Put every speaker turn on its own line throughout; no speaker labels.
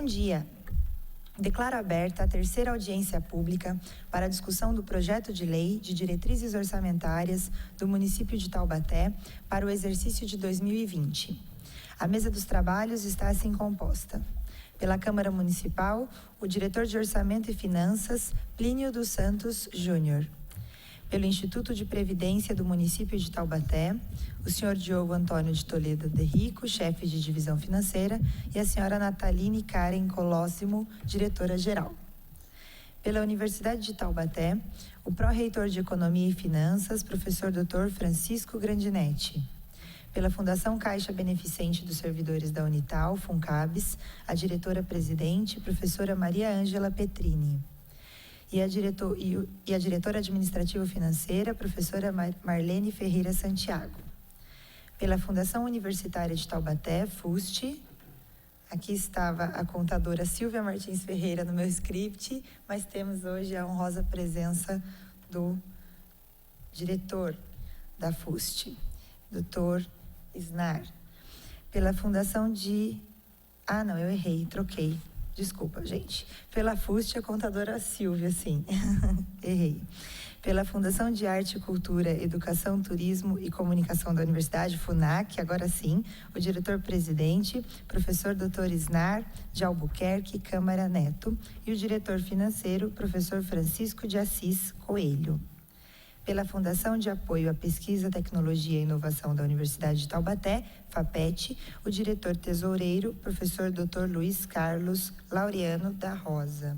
dia. Declaro aberta a terceira audiência pública para a discussão do projeto de lei de diretrizes orçamentárias do município de Taubaté para o exercício de 2020. A mesa dos trabalhos está assim composta: pela Câmara Municipal, o diretor de Orçamento e Finanças, Plínio dos Santos Júnior. Pelo Instituto de Previdência do município de Taubaté, o senhor Diogo Antônio de Toledo de Rico, chefe de divisão financeira, e a senhora Nataline Karen Colósimo, diretora-geral. Pela Universidade de Taubaté, o pró-reitor de Economia e Finanças, professor Dr. Francisco Grandinetti. Pela Fundação Caixa Beneficente dos Servidores da Unital, FUNCABS, a diretora-presidente, professora Maria Ângela Petrini. E a diretora administrativo-financeira, professora Marlene Ferreira Santiago. Pela Fundação Universitária de Taubaté, FUST, aqui estava a contadora Silvia Martins Ferreira no meu script, mas temos hoje a honrosa presença do diretor da FUST, Dr. Isnar. Pela Fundação de... Ah, não, eu errei, troquei. Desculpa, gente. Pela FUST, a contadora Silvia, sim. Errei. Pela Fundação de Arte e Cultura, Educação, Turismo e Comunicação da Universidade, FUNAC, agora sim, o diretor-presidente, professor Dr. Isnar de Albuquerque Câmara Neto, e o diretor financeiro, professor Francisco de Assis Coelho. Pela Fundação de Apoio à Pesquisa, Tecnologia e Inovação da Universidade de Taubaté, FAPET, o diretor-tesoureiro, professor Dr. Luiz Carlos Laureano da Rosa.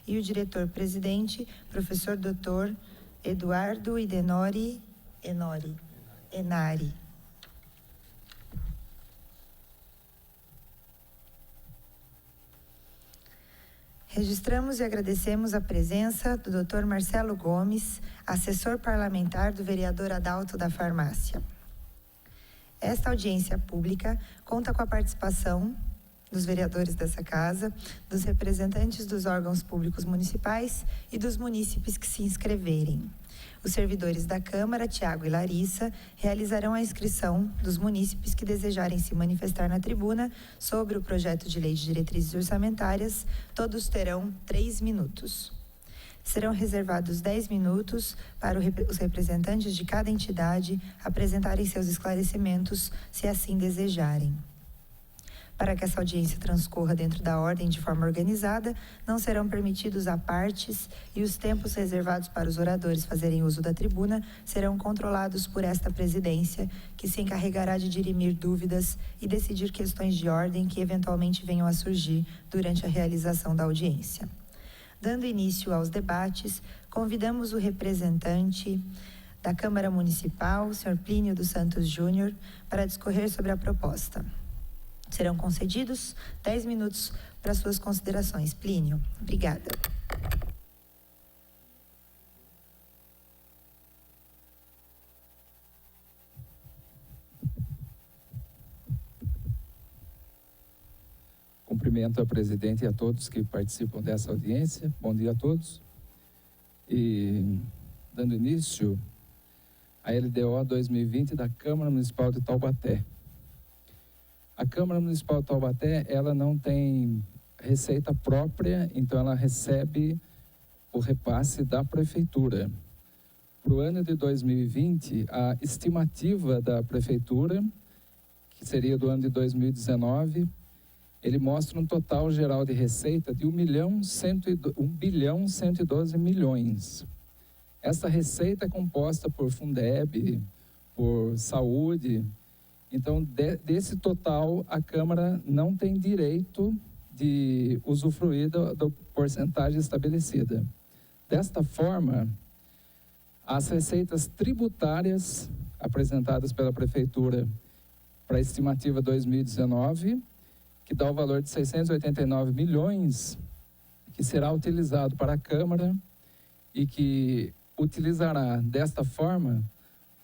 E o diretor-presidente, professor Dr. Eduardo Enari. Registramos e agradecemos a presença do Dr. Marcelo Gomes, assessor parlamentar do vereador Adalto da Farmácia. Esta audiência pública conta com a participação dos vereadores dessa casa, dos representantes dos órgãos públicos municipais e dos munícipes que se inscreverem. Os servidores da Câmara, Tiago e Larissa, realizarão a inscrição dos munícipes que desejarem se manifestar na tribuna sobre o projeto de lei de diretrizes orçamentárias. Todos terão 3 minutos. Serão reservados 10 minutos para os representantes de cada entidade apresentarem seus esclarecimentos, se assim desejarem. Para que essa audiência transcorra dentro da ordem de forma organizada, não serão permitidos apartes e os tempos reservados para os oradores fazerem uso da tribuna serão controlados por esta presidência, que se encarregará de dirimir dúvidas e decidir questões de ordem que eventualmente venham a surgir durante a realização da audiência. Dando início aos debates, convidamos o representante da Câmara Municipal, o senhor Plínio dos Santos Júnior, para discorrer sobre a proposta. Serão concedidos 10 minutos para suas considerações. Plínio, obrigada.
Cumprimento a presidente e a todos que participam dessa audiência. Bom dia a todos. E dando início à LDO 2020 da Câmara Municipal de Taubaté. A Câmara Municipal de Taubaté, ela não tem receita própria, então ela recebe o repasse da Prefeitura. Para o ano de 2020, a estimativa da Prefeitura, que seria do ano de 2019, ele mostra um total geral de receita de 1.112 milhões. Essa receita é composta por Fundeb, por saúde. Então, desse total, a Câmara não tem direito de usufruir da porcentagem estabelecida. Desta forma, as receitas tributárias apresentadas pela Prefeitura para a estimativa 2019, que dá o valor de 689 milhões, que será utilizado para a Câmara e que utilizará, desta forma,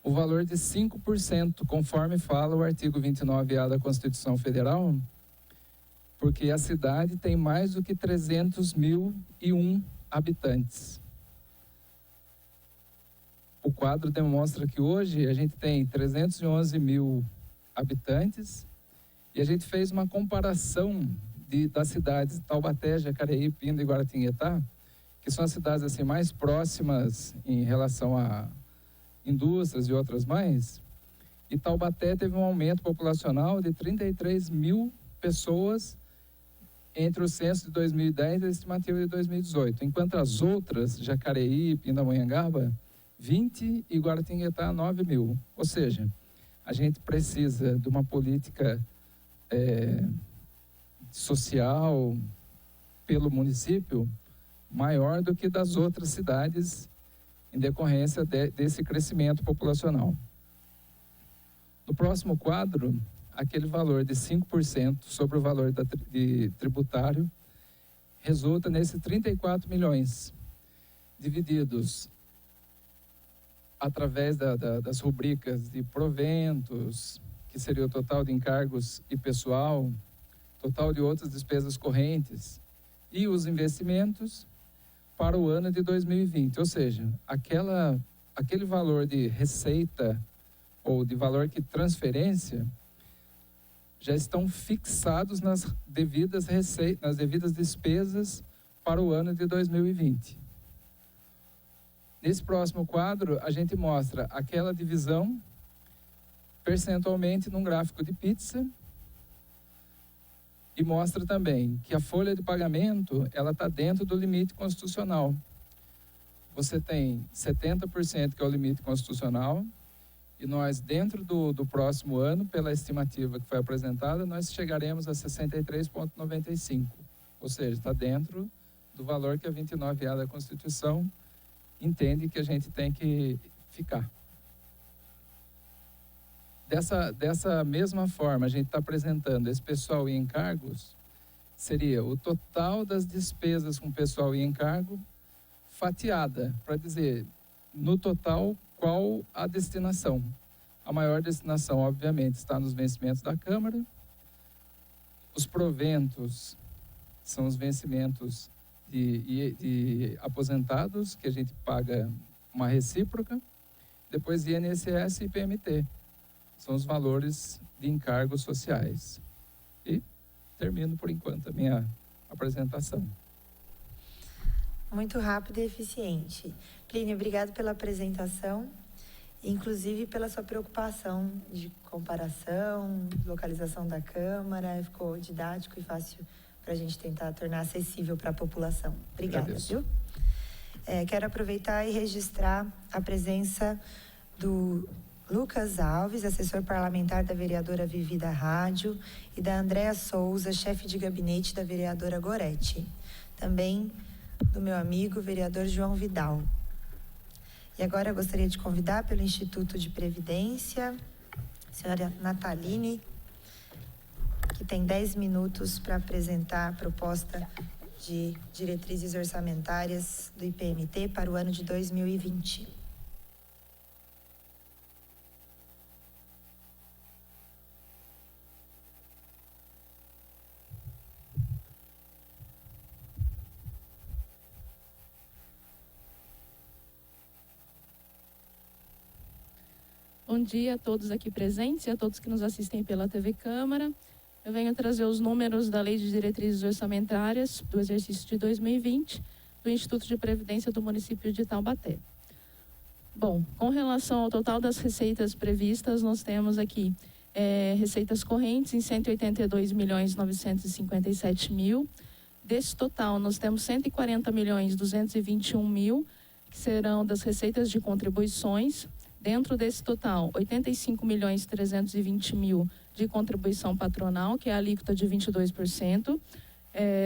o valor de 5%, conforme fala o artigo 29A da Constituição Federal, porque a cidade tem mais do que 300.001 habitantes. O quadro demonstra que hoje a gente tem 311 mil habitantes e a gente fez uma comparação das cidades de Taubaté, Jacareí, Pinda e Guaratinguetá, que são as cidades assim, mais próximas em relação a indústrias e outras mais, e Taubaté teve um aumento populacional de 33 mil pessoas entre o censo de 2010 e a estimativa de 2018, enquanto as outras, Jacareí, Pindamonhangaba, 20 e Guaratinguetá, 9 mil. Ou seja, a gente precisa de uma política social pelo município maior do que das outras cidades em decorrência desse crescimento populacional. No próximo quadro, aquele valor de 5% sobre o valor de tributário resulta nesses 34 milhões, divididos através das rubricas de proventos, que seria o total de encargos e pessoal, total de outras despesas correntes e os investimentos para o ano de 2020. Ou seja, aquele valor de receita ou de valor que transferência já estão fixados nas devidas despesas para o ano de 2020. Nesse próximo quadro, a gente mostra aquela divisão percentualmente num gráfico de pizza e mostra também que a folha de pagamento ela está dentro do limite constitucional. Você tem 70% que é o limite constitucional e nós, dentro do próximo ano, pela estimativa que foi apresentada, nós chegaremos a 63,95%. Ou seja, está dentro do valor que a 29A da Constituição entende que a gente tem que ficar. Dessa mesma forma, a gente está apresentando esse pessoal e encargos, seria o total das despesas com pessoal e encargo, fatiada, para dizer, no total, qual a destinação. A maior destinação, obviamente, está nos vencimentos da Câmara. Os proventos são os vencimentos de aposentados, que a gente paga uma recíproca. Depois, INSS e PMT. São os valores de encargos sociais. E termino, por enquanto, a minha apresentação.
Muito rápido e eficiente. Plínio, obrigado pela apresentação, inclusive pela sua preocupação de comparação, localização da Câmara. Ficou didático e fácil para a gente tentar tornar acessível para a população. Obrigada, viu? Quero aproveitar e registrar a presença do Lucas Alves, assessor parlamentar da vereadora Vivi da Rádio, e da Andréa Souza, chefe de gabinete da vereadora Goretti. Também do meu amigo, vereador João Vidal. E agora eu gostaria de convidar pelo Instituto de Previdência, a senhora Nataline, que tem 10 minutos para apresentar a proposta de diretrizes orçamentárias do IPMT para o ano de 2020.
Bom dia a todos aqui presentes e a todos que nos assistem pela TV Câmara. Eu venho trazer os números da Lei de Diretrizes Orçamentárias do exercício de 2020 do Instituto de Previdência do município de Taubaté. Bom, com relação ao total das receitas previstas, nós temos aqui receitas correntes em 182.957.000. Desse total, nós temos 140.221.000, que serão das receitas de contribuições. Dentro desse total, 85.320.000 de contribuição patronal, que é a alíquota de 22%,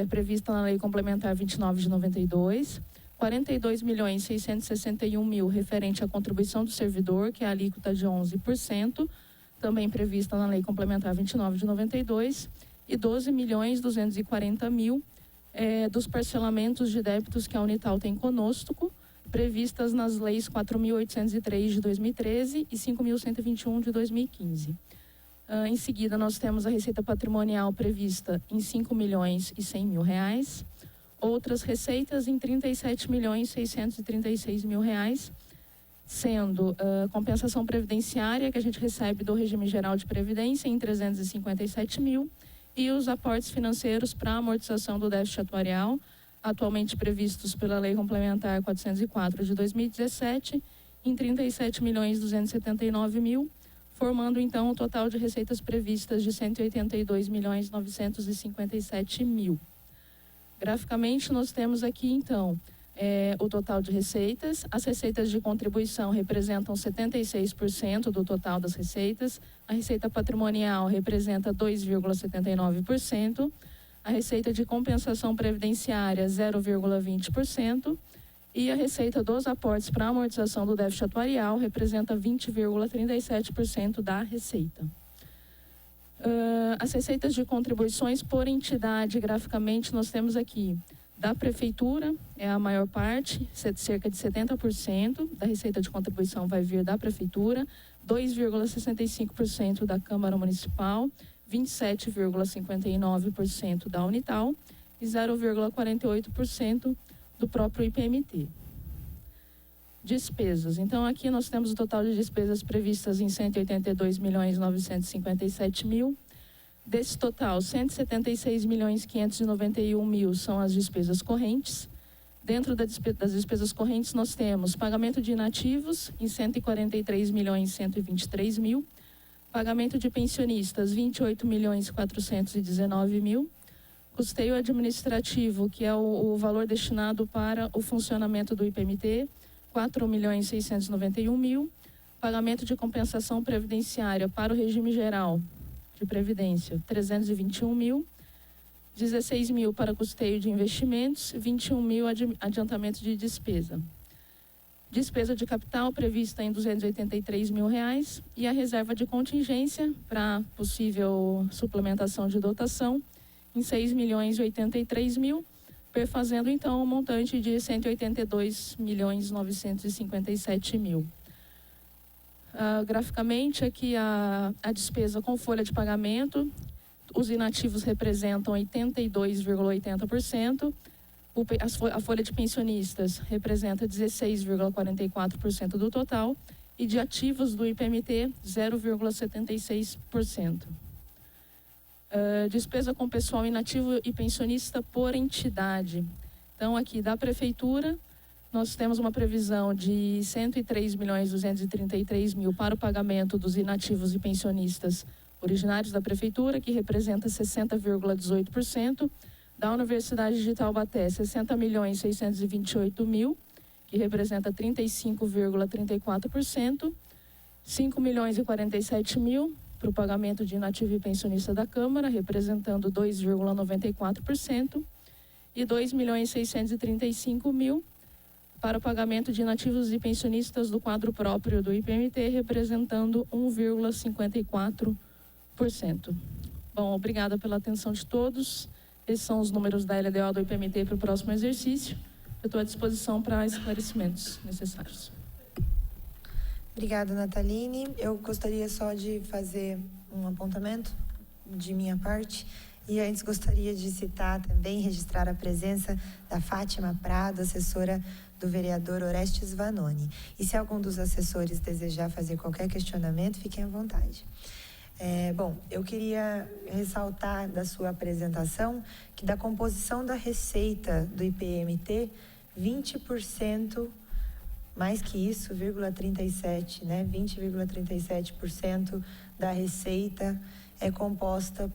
prevista na Lei Complementar 29 de 92. 42.661.000 referente à contribuição do servidor, que é a alíquota de 11%, também prevista na Lei Complementar 29 de 92. E 12.240.000 dos parcelamentos de débitos que a Unital tem conosco, previstas nas leis 4.803 de 2013 e 5.121 de 2015. Em seguida, nós temos a receita patrimonial prevista em R$5.100.000, outras receitas em R$37.636.000, sendo compensação previdenciária que a gente recebe do regime geral de previdência em 357.000 e os aportes financeiros para amortização do déficit atuarial, atualmente previstos pela Lei Complementar 404 de 2017, em 37.279.000, formando então o total de receitas previstas de 182.957.000. Graficamente, nós temos aqui então o total de receitas. As receitas de contribuição representam 76% do total das receitas, a receita patrimonial representa 2,79%, a receita de compensação previdenciária 0,20%, e a receita dos aportes para amortização do déficit atuarial representa 20,37% da receita. As receitas de contribuições por entidade, graficamente, nós temos aqui da Prefeitura, é a maior parte, cerca de 70% da receita de contribuição vai vir da Prefeitura, 2,65% da Câmara Municipal, 27,59% da Unital e 0,48% do próprio IPMT. Despesas. Então, aqui nós temos o total de despesas previstas em 182.957.000. Desse total, 176.591.000 são as despesas correntes. Dentro das despesas correntes, nós temos pagamento de inativos em 143.123.000, pagamento de pensionistas 28.419.000, custeio administrativo, que é o valor destinado para o funcionamento do IPMT, 4.691.000, pagamento de compensação previdenciária para o regime geral de previdência, 321.000, 16.000 para custeio de investimentos, 21.000 adiantamento de despesa. Despesa de capital prevista em R$283.000 e a reserva de contingência para possível suplementação de dotação em 6.083.000, perfazendo então um montante de 182.957.000. Graficamente, aqui a despesa com folha de pagamento, os inativos representam 82,80%, a folha de pensionistas representa 16,44% do total e de ativos do IPMT 0,76%. Despesa com pessoal inativo e pensionista por entidade. Então, aqui da Prefeitura, nós temos uma previsão de 103.233.000 para o pagamento dos inativos e pensionistas originários da Prefeitura, que representa 60,18%. Da Universidade de Taubaté, 60.628.000, que representa 35,34%. 5.047.000 para o pagamento de inativo e pensionista da Câmara, representando 2,94%. E 2.635.000 para o pagamento de inativos e pensionistas do quadro próprio do IPMT, representando 1,54%. Bom, obrigada pela atenção de todos. Esses são os números da LDO do IPMT para o próximo exercício. Eu estou à disposição para esclarecimentos necessários.
Obrigada, Nataline. Eu gostaria só de fazer um apontamento de minha parte. E antes gostaria de citar também, registrar a presença da Fátima Prado, assessora do vereador Orestes Vanoni. E se algum dos assessores desejar fazer qualquer questionamento, fiquem à vontade. Bom, eu queria ressaltar da sua apresentação que da composição da receita do IPMT, 20%, mais que isso, 0,37%, né? 20,37% da receita é composta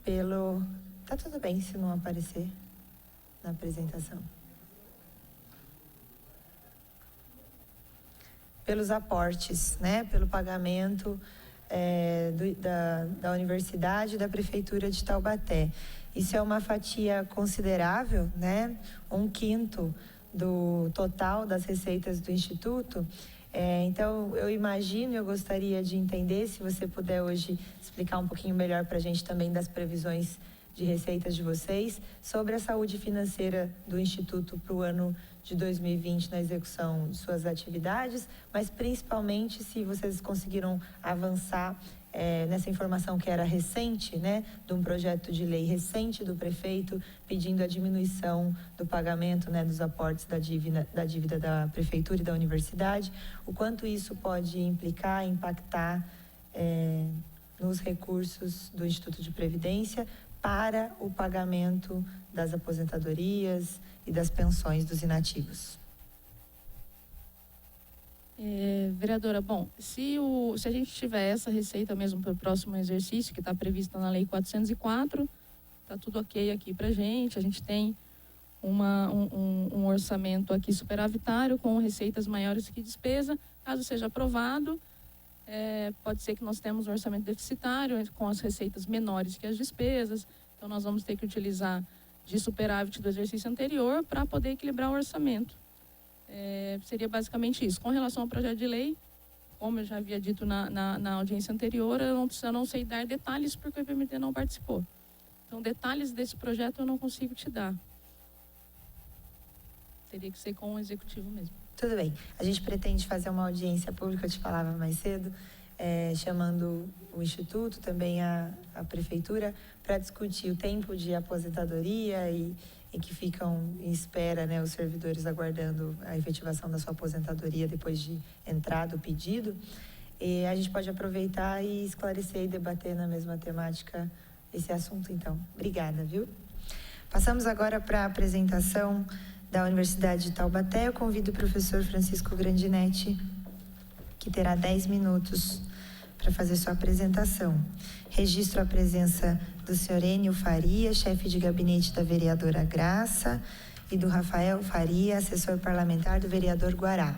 pelo... Tá tudo bem se não aparecer na apresentação. Pelos aportes, né? Pelo pagamento da Universidade e da Prefeitura de Taubaté. Isso é uma fatia considerável, né? 1/5 do total das receitas do Instituto. Então, eu imagino, eu gostaria de entender, se você puder hoje explicar um pouquinho melhor para a gente também das previsões de receitas de vocês, sobre a saúde financeira do Instituto para o ano de 2020 na execução de suas atividades, mas principalmente se vocês conseguiram avançar nessa informação que era recente, né, de um projeto de lei recente do prefeito pedindo a diminuição do pagamento, né, dos aportes da dívida da prefeitura e da universidade, o quanto isso pode impactar nos recursos do Instituto de Previdência para o pagamento das aposentadorias e das pensões dos inativos.
Vereadora, bom, se a gente tiver essa receita mesmo para o próximo exercício, que está prevista na Lei 404, está tudo ok aqui para a gente tem um orçamento aqui superavitário com receitas maiores que despesa. Caso seja aprovado, pode ser que nós temos um orçamento deficitário com as receitas menores que as despesas, então nós vamos ter que utilizar de superávit do exercício anterior para poder equilibrar o orçamento. Seria basicamente isso. Com relação ao projeto de lei, como eu já havia dito na audiência anterior, eu não sei dar detalhes porque o IPMT não participou. Então, detalhes desse projeto eu não consigo te dar. Teria que ser com o executivo mesmo.
Tudo bem. A gente pretende fazer uma audiência pública, eu te falava mais cedo, chamando o Instituto, também a Prefeitura, para discutir o tempo de aposentadoria e que ficam em espera, né, os servidores aguardando a efetivação da sua aposentadoria depois de entrado o pedido. E a gente pode aproveitar e esclarecer e debater na mesma temática esse assunto, então. Obrigada, viu? Passamos agora para a apresentação da Universidade de Taubaté. Eu convido o professor Francisco Grandinetti, que terá 10 minutos para fazer sua apresentação. Registro a presença do senhor Enio Faria, chefe de gabinete da vereadora Graça, e do Rafael Faria, assessor parlamentar do vereador Guará.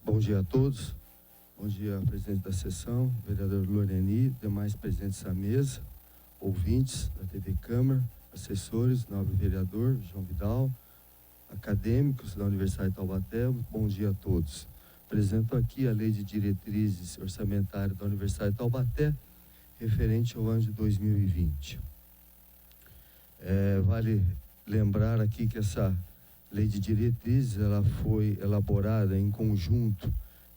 Bom dia a todos. Bom dia, presidente da sessão, vereador Loreni, demais presentes à mesa, ouvintes da TV Câmara, assessores, nobre vereador João Vidal, acadêmicos da Universidade de Taubaté. Bom dia a todos. Apresento aqui a Lei de Diretrizes Orçamentárias da Universidade de Taubaté, referente ao ano de 2020. Vale lembrar aqui que essa Lei de Diretrizes, ela foi elaborada em conjunto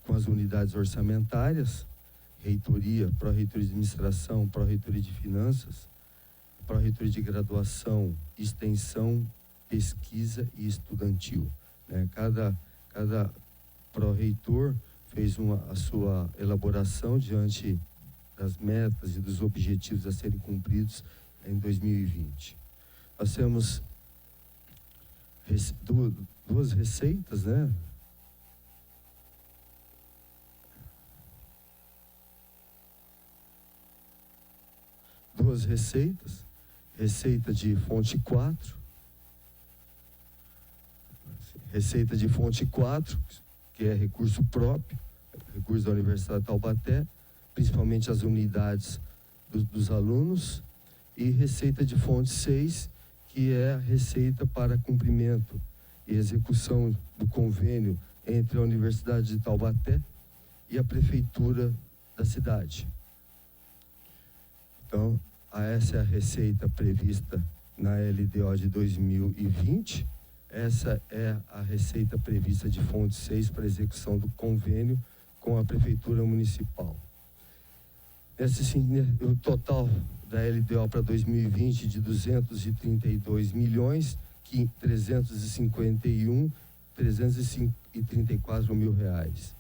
com as unidades orçamentárias, reitoria, pró-reitoria de administração, pró-reitoria de finanças, pró-reitoria de graduação, extensão, pesquisa e estudantil, né? Cada pró-reitor fez a sua elaboração diante das metas e dos objetivos a serem cumpridos em 2020. Nós temos duas receitas, né? Duas receitas. Receita de fonte 4. Receita de fonte 4, que é recurso próprio, recurso da Universidade de Taubaté, principalmente as unidades dos alunos. E receita de fonte 6, que é a receita para cumprimento e execução do convênio entre a Universidade de Taubaté e a Prefeitura da cidade. Então, essa é a receita prevista na LDO de 2020. Essa é a receita prevista de fonte 6 para execução do convênio com a Prefeitura Municipal. O total da LDO para 2020 de 252.351.334 mil reais.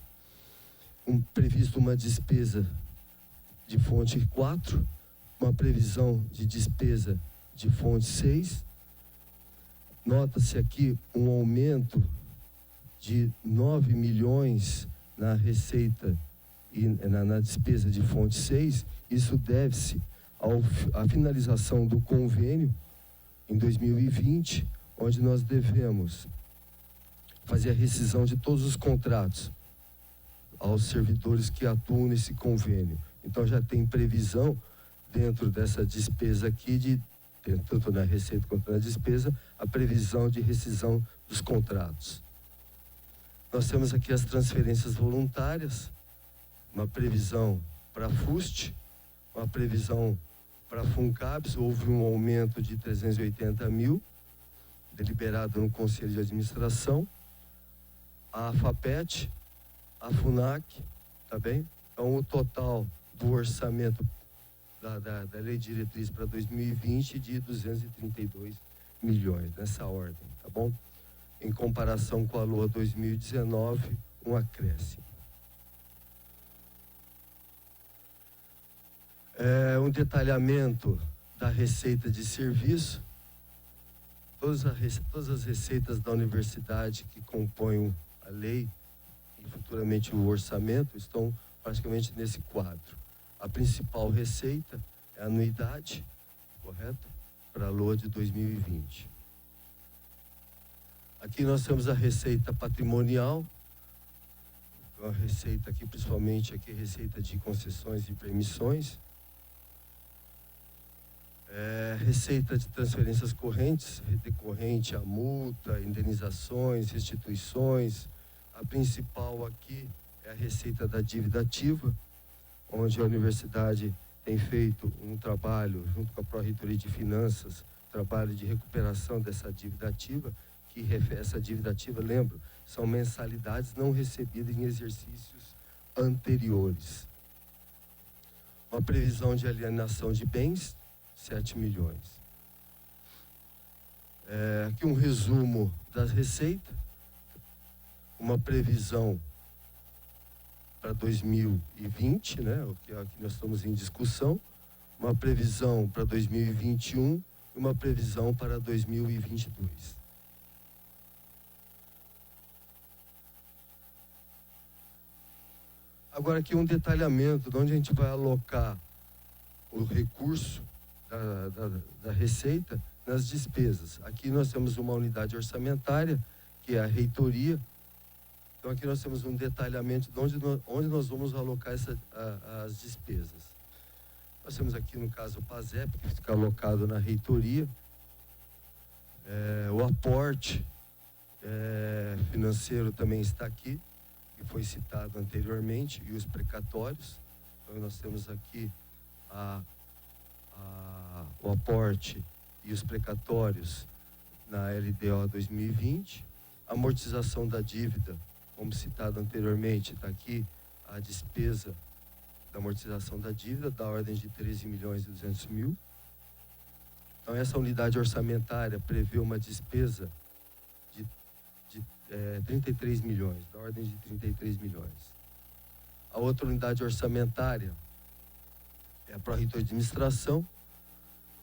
Previsto uma despesa de fonte 4, uma previsão de despesa de fonte 6. Nota-se aqui um aumento de 9 milhões na receita e na despesa de fonte 6. Isso deve-se à finalização do convênio em 2020, onde nós devemos fazer a rescisão de todos os contratos aos servidores que atuam nesse convênio. Então já tem previsão dentro dessa despesa aqui, tanto na receita quanto na despesa, a previsão de rescisão dos contratos. Nós temos aqui as transferências voluntárias, uma previsão para a FUST, uma previsão para a FUNCABS, houve um aumento de 380 mil, deliberado no Conselho de Administração, a FAPET, a FUNAC, tá bem? Então, o total do orçamento da Lei de Diretriz para 2020 de 232 milhões, nessa ordem, tá bom? Em comparação com a LOA 2019, um acréscimo. Um detalhamento da receita de serviço. Todas as receitas da universidade que compõem a lei e futuramente o orçamento estão praticamente nesse quadro. A principal receita é a anuidade, correto? Para a LOA de 2020. Aqui nós temos a receita patrimonial, a receita aqui, principalmente aqui, receita de concessões e permissões. Receita de transferências correntes, decorrente a multa, indenizações, restituições. A principal aqui é a receita da dívida ativa, onde a universidade tem feito um trabalho, junto com a Pró-Reitoria de Finanças, trabalho de recuperação dessa dívida ativa, que essa dívida ativa, lembro, são mensalidades não recebidas em exercícios anteriores. Uma previsão de alienação de bens, 7 milhões. Aqui um resumo das receitas, uma previsão para 2020, né, o que aqui nós estamos em discussão, uma previsão para 2021 e uma previsão para 2022. Agora aqui um detalhamento de onde a gente vai alocar o recurso da receita nas despesas. Aqui nós temos uma unidade orçamentária, que é a reitoria. Então aqui nós temos um detalhamento de onde nós vamos alocar as despesas. Nós temos aqui, no caso, o PASEP, que fica alocado na reitoria. O aporte financeiro também está aqui, que foi citado anteriormente, e os precatórios. Então nós temos aqui o aporte e os precatórios na LDO 2020. Amortização da dívida, como citado anteriormente, está aqui a despesa da amortização da dívida, da ordem de 13 milhões e 200 mil. Então, essa unidade orçamentária prevê uma despesa de 33 milhões, da ordem de 33 milhões. A outra unidade orçamentária é a Pró-Reitoria de Administração.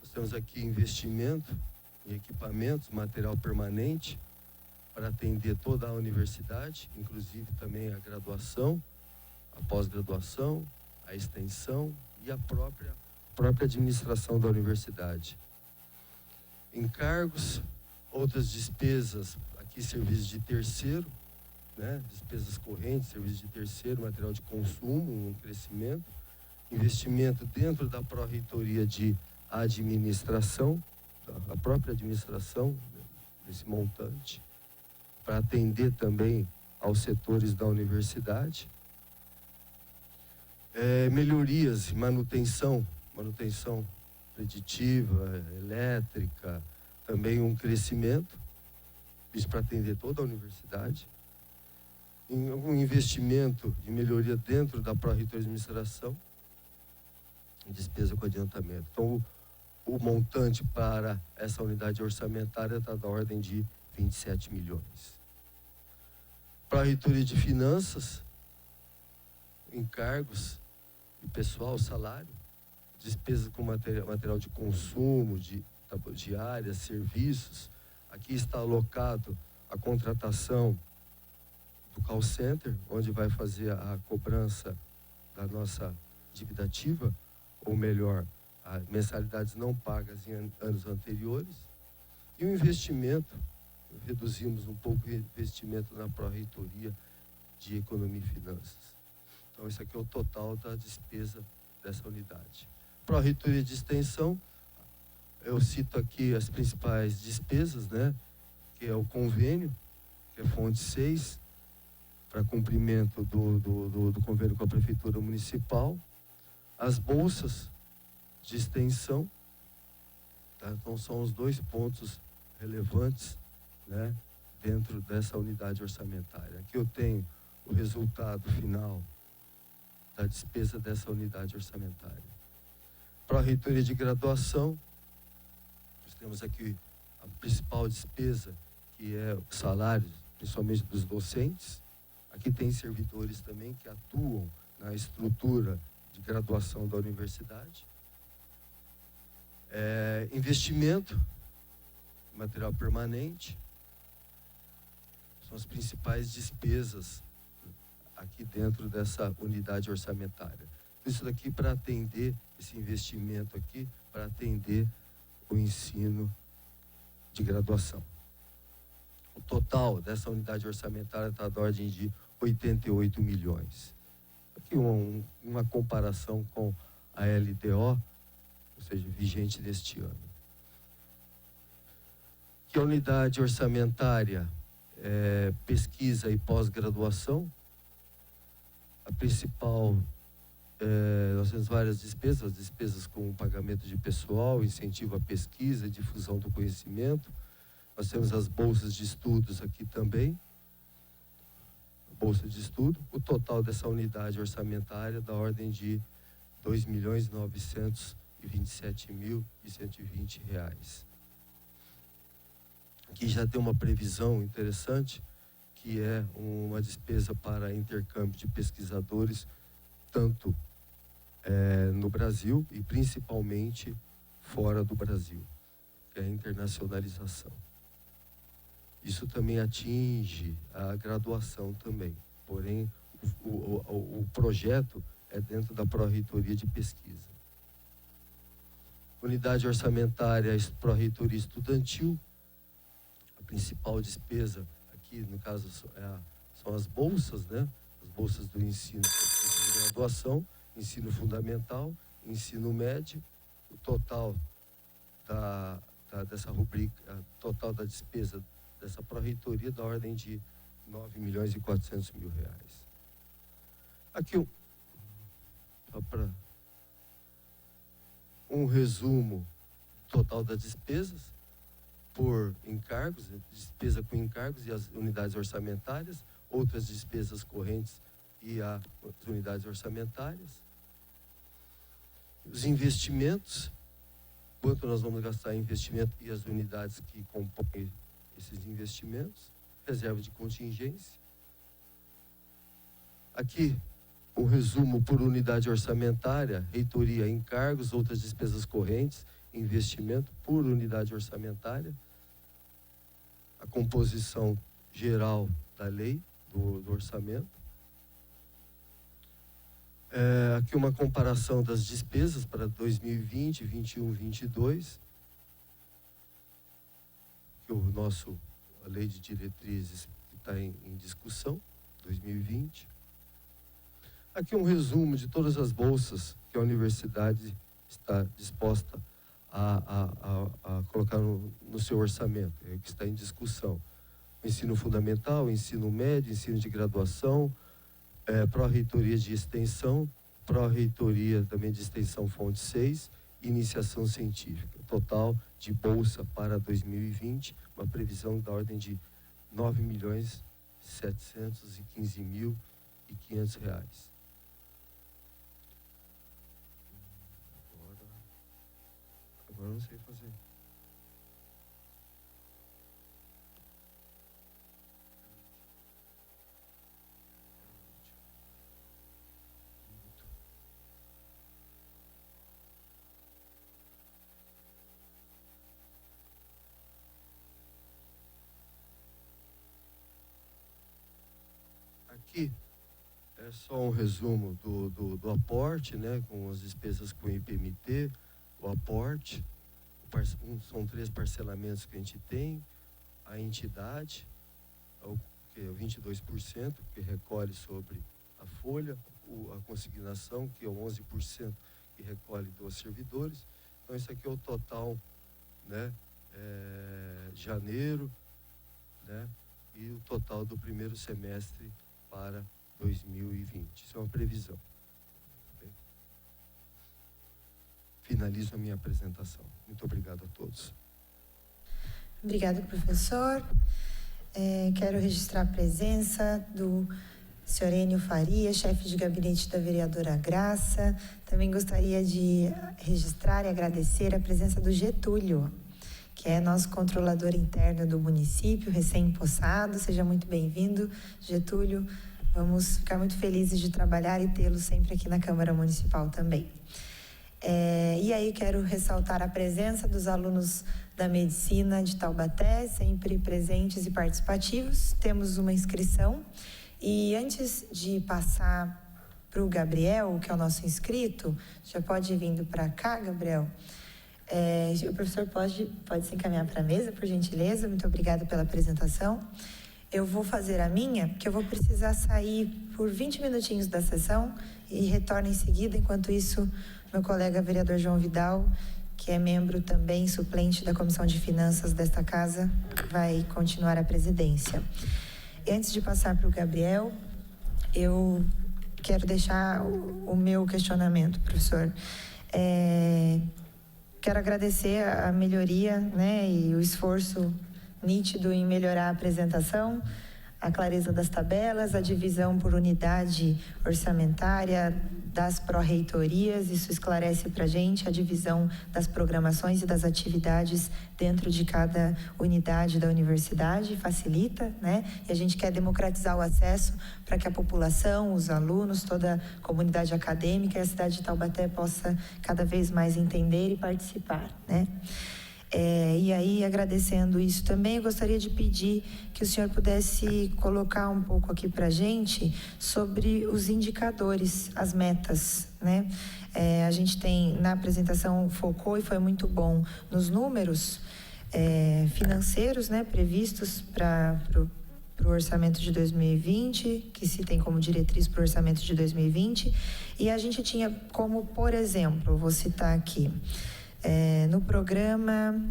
Nós temos aqui investimento em equipamentos, material permanente, para atender toda a universidade, inclusive também a graduação, a pós-graduação, a extensão e a própria administração da universidade. Encargos, outras despesas, aqui serviços de terceiro, né? Despesas correntes, serviços de terceiro, material de consumo, um crescimento, investimento dentro da Pró-Reitoria de Administração, a própria administração desse montante, para atender também aos setores da universidade. Melhorias e manutenção preditiva, elétrica, também um crescimento, isso para atender toda a universidade. Um investimento de melhoria dentro da Pró-Reitoria de Administração, despesa com adiantamento. Então, o montante para essa unidade orçamentária está da ordem de 27 milhões. Para a Reitoria de Finanças, encargos de pessoal, salário, despesas com material de consumo, de áreas, serviços. Aqui está alocado a contratação do call center, onde vai fazer a cobrança da nossa dívida ativa, ou melhor, as mensalidades não pagas em anos anteriores. E o investimento, reduzimos um pouco o investimento na Pró-Reitoria de Economia e Finanças. Então, esse aqui é o total da despesa dessa unidade. Pró-Reitoria de Extensão, eu cito aqui as principais despesas, né? Que é o convênio, que é fonte 6, para cumprimento do convênio com a Prefeitura Municipal, as bolsas de extensão, tá? Então são os dois pontos relevantes, né, dentro dessa unidade orçamentária. Aqui eu tenho o resultado final da despesa dessa unidade orçamentária. Para a reitoria de graduação, nós temos aqui a principal despesa, que é o salário, principalmente dos docentes. Aqui tem servidores também que atuam na estrutura de graduação da universidade. Investimento, material permanente, são as principais despesas aqui dentro dessa unidade orçamentária. Isso daqui para atender, esse investimento aqui, para atender o ensino de graduação. O total dessa unidade orçamentária está da ordem de 88 milhões. Aqui uma comparação com a LDO, ou seja, vigente neste ano. Que a unidade orçamentária pesquisa e pós-graduação, a principal, nós temos várias despesas, despesas com pagamento de pessoal, incentivo à pesquisa e difusão do conhecimento. Nós temos as bolsas de estudos aqui também, bolsa de estudo. O total dessa unidade orçamentária da ordem de R$ 2.927.120. Aqui já tem uma previsão interessante, que é uma despesa para intercâmbio de pesquisadores, tanto no Brasil e principalmente fora do Brasil, que é a internacionalização. Isso também atinge a graduação também, porém o projeto é dentro da Pró-Reitoria de Pesquisa. Unidade orçamentária Pró-Reitoria Estudantil, a principal despesa aqui, no caso, são as bolsas, né? As bolsas do ensino de graduação, ensino fundamental, ensino médio. O total dessa rubrica, total da despesa dessa pró-reitoria da ordem de R$ 9.400.000. Aqui só para um resumo total das despesas por encargos, despesa com encargos e as unidades orçamentárias, outras despesas correntes e as unidades orçamentárias. Os investimentos, quanto nós vamos gastar em investimento e as unidades que compõem esses investimentos, reserva de contingência. Aqui, um resumo por unidade orçamentária, reitoria, encargos, outras despesas correntes, investimento por unidade orçamentária. A composição geral da lei, do orçamento. Aqui uma comparação das despesas para 2020, 21, 22. A lei de diretrizes que está em discussão, 2020. Aqui um resumo de todas as bolsas que a universidade está disposta a colocar no seu orçamento, que está em discussão. Ensino fundamental, ensino médio, ensino de graduação, pró-reitoria de extensão, pró-reitoria também de extensão fonte 6, iniciação científica. Total de bolsa para 2020, uma previsão da ordem de R$ 9.715.500. Agora não sei fazer. Aqui é só um resumo do aporte, né, com as despesas com IPMT, o aporte, são 3 parcelamentos que a gente tem, a entidade, que é 22%, que recolhe sobre a folha, a consignação, que é o 11% que recolhe dos servidores. Então, isso aqui é o total, né, janeiro, né, e o total do primeiro semestre para 2020. Isso é uma previsão. Ok? Finalizo a minha apresentação. Muito obrigado a todos.
Obrigada, professor. Quero registrar a presença do senhor Enio Faria, chefe de gabinete da vereadora Graça. Também gostaria de registrar e agradecer a presença do Getúlio, que é nosso controlador interno do município, recém-empossado. Seja muito bem-vindo, Getúlio. Vamos ficar muito felizes de trabalhar e tê-lo sempre aqui na Câmara Municipal também. E aí quero ressaltar a presença dos alunos da Medicina de Taubaté, sempre presentes e participativos. Temos uma inscrição. E antes de passar para o Gabriel, que é o nosso inscrito, já pode ir vindo para cá, Gabriel. O professor pode se encaminhar para a mesa, por gentileza. Muito obrigada pela apresentação. Eu vou fazer a minha, porque eu vou precisar sair por 20 minutinhos da sessão e retorno em seguida. Enquanto isso, meu colega vereador João Vidal, que é membro também suplente da Comissão de Finanças desta casa, vai continuar a presidência. E antes de passar para o Gabriel, eu quero deixar o meu questionamento, professor. Quero agradecer a melhoria, né, e o esforço nítido em melhorar a apresentação, a clareza das tabelas, a divisão por unidade orçamentária das pró-reitorias. Isso esclarece para a gente a divisão das programações e das atividades dentro de cada unidade da universidade, facilita, né? E a gente quer democratizar o acesso para que a população, os alunos, toda a comunidade acadêmica e a cidade de Taubaté possa cada vez mais entender e participar, né? E aí, agradecendo isso também, eu gostaria de pedir que o senhor pudesse colocar um pouco aqui para a gente sobre os indicadores, as metas, né? A gente tem, na apresentação, focou e foi muito bom nos números financeiros, né, previstos para o orçamento de 2020, que se tem como diretriz para o orçamento de 2020, e a gente tinha como, por exemplo, vou citar aqui, no programa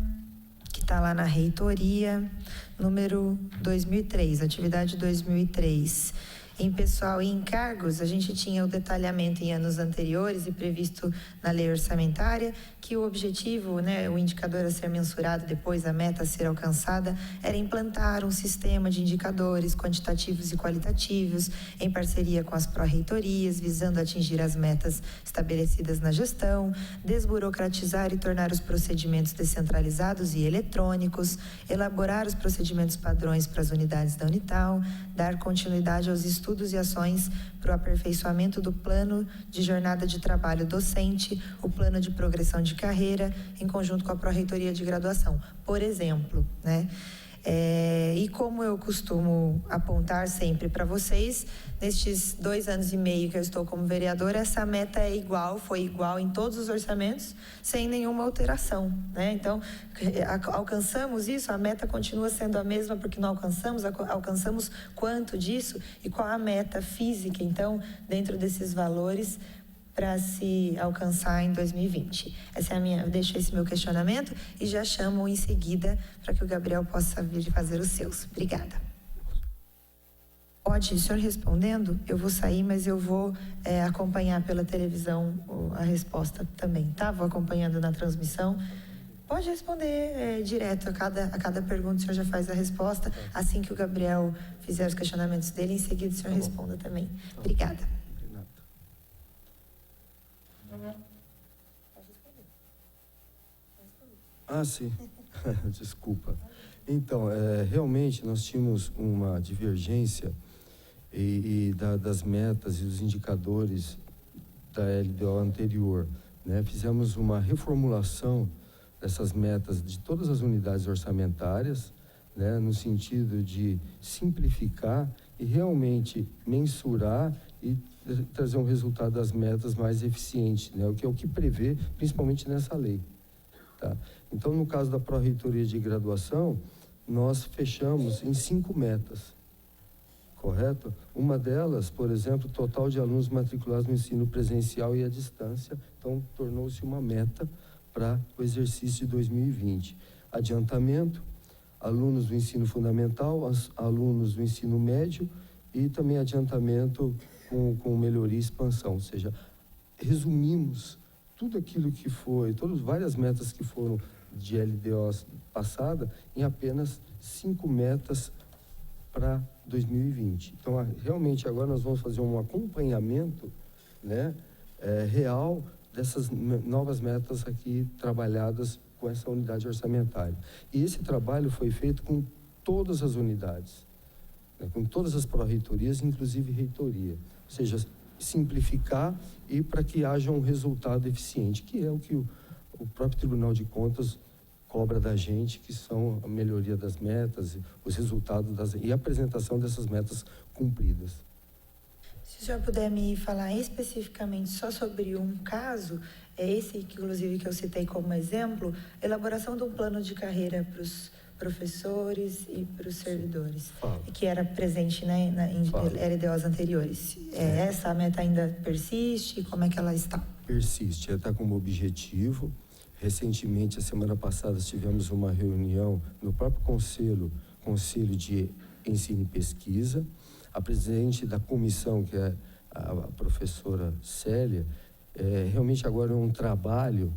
que está lá na reitoria, número 2003, atividade 2003, em pessoal e encargos, a gente tinha o detalhamento em anos anteriores e previsto na lei orçamentária que o objetivo, né, o indicador a ser mensurado depois, a meta a ser alcançada, era implantar um sistema de indicadores quantitativos e qualitativos em parceria com as pró-reitorias, visando atingir as metas estabelecidas na gestão, desburocratizar e tornar os procedimentos descentralizados e eletrônicos, elaborar os procedimentos padrões para as unidades da Unital, dar continuidade aos estudos e ações para o aperfeiçoamento do plano de jornada de trabalho docente, o plano de progressão de carreira, em conjunto com a pró-reitoria de graduação, por exemplo, né? E como eu costumo apontar sempre para vocês, nestes 2 anos e meio que eu estou como vereadora, essa meta foi igual em todos os orçamentos, sem nenhuma alteração, né? Então, alcançamos isso, a meta continua sendo a mesma porque não alcançamos quanto disso e qual a meta física, então, dentro desses valores, para se alcançar em 2020. Eu deixo esse meu questionamento e já chamo em seguida para que o Gabriel possa vir fazer os seus. Obrigada. Pode, o senhor respondendo, eu vou sair, mas eu vou acompanhar pela televisão a resposta também, tá? Vou acompanhando na transmissão. Pode responder direto a cada pergunta, o senhor já faz a resposta. Assim que o Gabriel fizer os questionamentos dele, em seguida o senhor responda também. Obrigada.
Sim. Desculpa. Então, realmente nós tínhamos uma divergência das metas e dos indicadores da LDO anterior, né? Fizemos uma reformulação dessas metas de todas as unidades orçamentárias, né? No sentido de simplificar e realmente mensurar e trazer um resultado das metas mais eficiente, né? O que prevê, principalmente nessa lei. Tá? Então, no caso da pró-reitoria de graduação, nós fechamos em 5 metas, correto? Uma delas, por exemplo, total de alunos matriculados no ensino presencial e à distância, então tornou-se uma meta para o exercício de 2020. Adiantamento, alunos do ensino fundamental, alunos do ensino médio e também adiantamento com melhoria e expansão. Ou seja, resumimos tudo aquilo que foi, várias metas que foram de LDO passada em apenas 5 metas para 2020. Então, realmente, agora nós vamos fazer um acompanhamento, né, real dessas novas metas aqui trabalhadas com essa unidade orçamentária. E esse trabalho foi feito com todas as unidades, né, com todas as pró-reitorias, inclusive reitoria. Ou seja, simplificar e para que haja um resultado eficiente, que é o que o próprio Tribunal de Contas cobra da gente, que são a melhoria das metas, os resultados e a apresentação dessas metas cumpridas.
Se o senhor puder me falar especificamente só sobre um caso, é esse que, inclusive, que eu citei como exemplo, elaboração de um plano de carreira para os professores e para os servidores, que era presente, né, em LDOs anteriores. Essa meta ainda persiste? Como é que ela está? Persiste, ela está como objetivo. Recentemente, a semana passada, tivemos uma reunião no próprio Conselho de Ensino e Pesquisa. A presidente da comissão, que é a professora Célia, realmente agora é um trabalho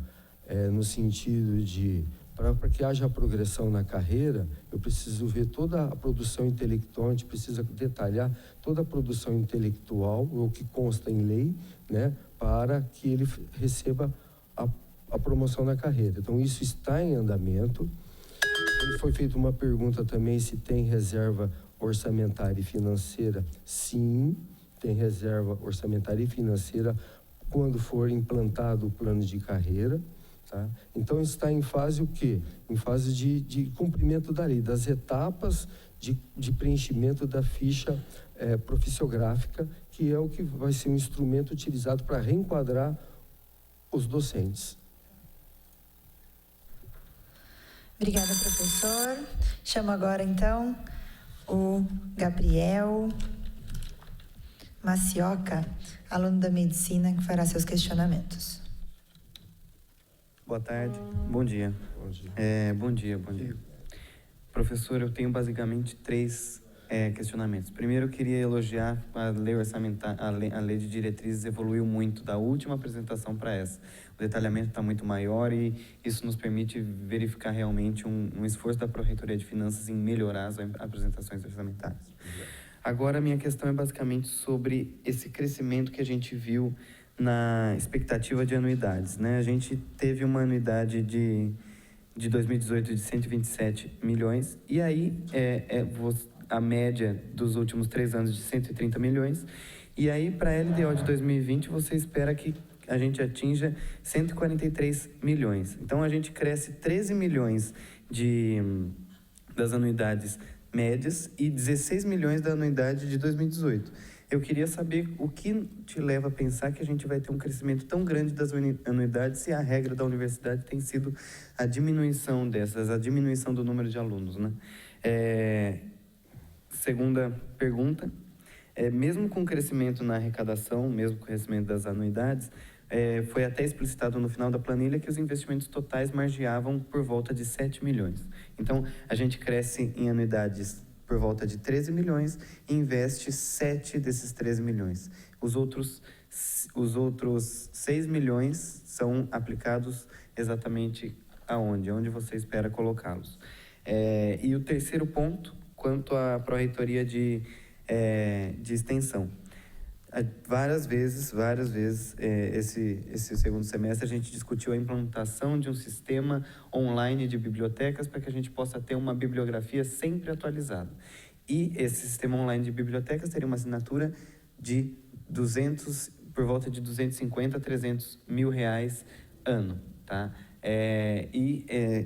no sentido de, para que haja progressão na carreira, eu preciso ver toda a produção intelectual, a gente precisa detalhar toda a produção intelectual, o que consta em lei, né, para que ele receba a promoção na carreira. Então, isso está em andamento. Foi feita uma pergunta também se tem reserva orçamentária e financeira. Sim, tem reserva orçamentária e financeira quando for implantado o plano de carreira. Tá? Então, está em fase o quê? Em fase de cumprimento da lei, das etapas de preenchimento da ficha profissiográfica, que é o que vai ser um instrumento utilizado para reenquadrar os docentes. Obrigada, professor. Chamo agora, então, o Gabriel Macioca, aluno da medicina, que fará seus questionamentos.
Boa tarde, bom dia.
Bom dia.
Bom dia. Professor, eu tenho basicamente 3 questionamentos. Primeiro, eu queria elogiar a lei orçamentária, a lei de diretrizes evoluiu muito da última apresentação para essa. O detalhamento está muito maior e isso nos permite verificar realmente um esforço da Pró-Reitoria de Finanças em melhorar as apresentações orçamentárias. Agora, a minha questão é basicamente sobre esse crescimento que a gente viu na expectativa de anuidades, né? A gente teve uma anuidade de 2018 de 127 milhões e aí a média dos últimos 3 anos de 130 milhões. E aí, para a LDO de 2020, você espera que a gente atinja 143 milhões. Então, a gente cresce 13 milhões das anuidades médias e 16 milhões da anuidade de 2018. Eu queria saber o que te leva a pensar que a gente vai ter um crescimento tão grande das anuidades se a regra da universidade tem sido a diminuição dessas, a diminuição do número de alunos, né? Segunda pergunta, mesmo com o crescimento na arrecadação, mesmo com o crescimento das anuidades, foi até explicitado no final da planilha que os investimentos totais margeavam por volta de 7 milhões. Então, a gente cresce em anuidades por volta de 13 milhões e investe 7 desses 13 milhões. Os outros 6 milhões são aplicados exatamente aonde? Onde você espera colocá-los? E o terceiro ponto, quanto à Pró-Reitoria de extensão. Várias vezes, esse segundo semestre, a gente discutiu a implantação de um sistema online de bibliotecas para que a gente possa ter uma bibliografia sempre atualizada. E esse sistema online de bibliotecas teria uma assinatura de por volta de 250 a 300 mil reais ano, tá?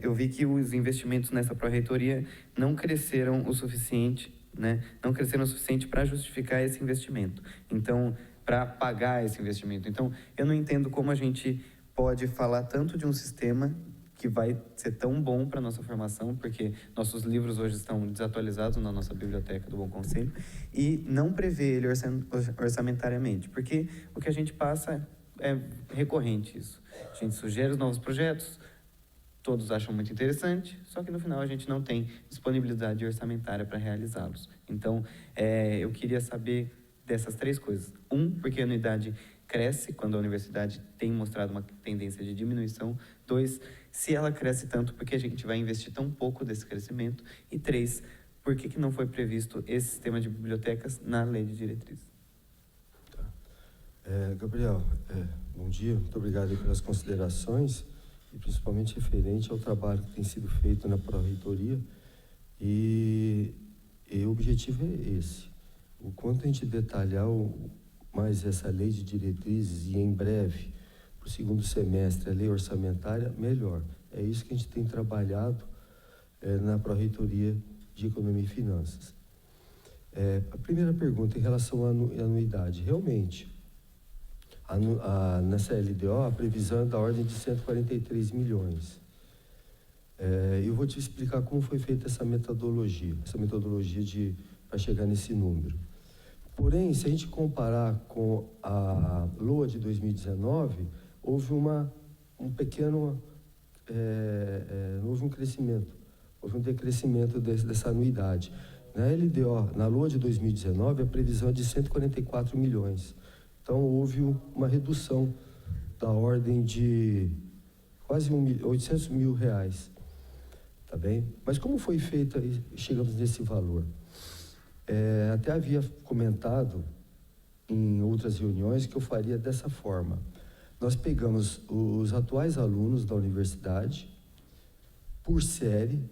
Eu vi que os investimentos nessa Pró-Reitoria não cresceram o suficiente, né? Não cresceram o suficiente para justificar esse investimento. Então, para pagar esse investimento. Então, eu não entendo como a gente pode falar tanto de um sistema que vai ser tão bom para a nossa formação, porque nossos livros hoje estão desatualizados na nossa biblioteca do Bom Conselho, e não prever ele orçamentariamente, porque o que a gente passa é recorrente isso. A gente sugere os novos projetos, todos acham muito interessante, só que no final a gente não tem disponibilidade orçamentária para realizá-los. Então, eu queria saber dessas 3 coisas. Porque a anuidade cresce quando a universidade tem mostrado uma tendência de diminuição. 2, se ela cresce tanto, por que a gente vai investir tão pouco desse crescimento? E 3, por que não foi previsto esse sistema de bibliotecas na lei de diretrizes?
Gabriel, bom dia, muito obrigado aí pelas considerações, e principalmente referente ao trabalho que tem sido feito na Pró-Reitoria, e o objetivo é esse. O quanto a gente detalhar mais essa lei de diretrizes e em breve, para o 2º semestre, a lei orçamentária, melhor. É isso que a gente tem trabalhado na Pró-Reitoria de Economia e Finanças. A primeira pergunta em relação à anuidade. Realmente, nessa LDO, a previsão é da ordem de 143 milhões. Eu vou te explicar como foi feita essa metodologia para chegar nesse número. Porém, se a gente comparar com a LOA de 2019, houve um pequeno houve um crescimento, houve um decrescimento dessa anuidade. Na LDO, na LOA de 2019, a previsão é de 144 milhões. Então, houve uma redução da ordem de quase 800 mil reais, tá bem? Mas como foi feita e chegamos nesse valor? Até havia comentado em outras reuniões que eu faria dessa forma. Nós pegamos os atuais alunos da universidade por série,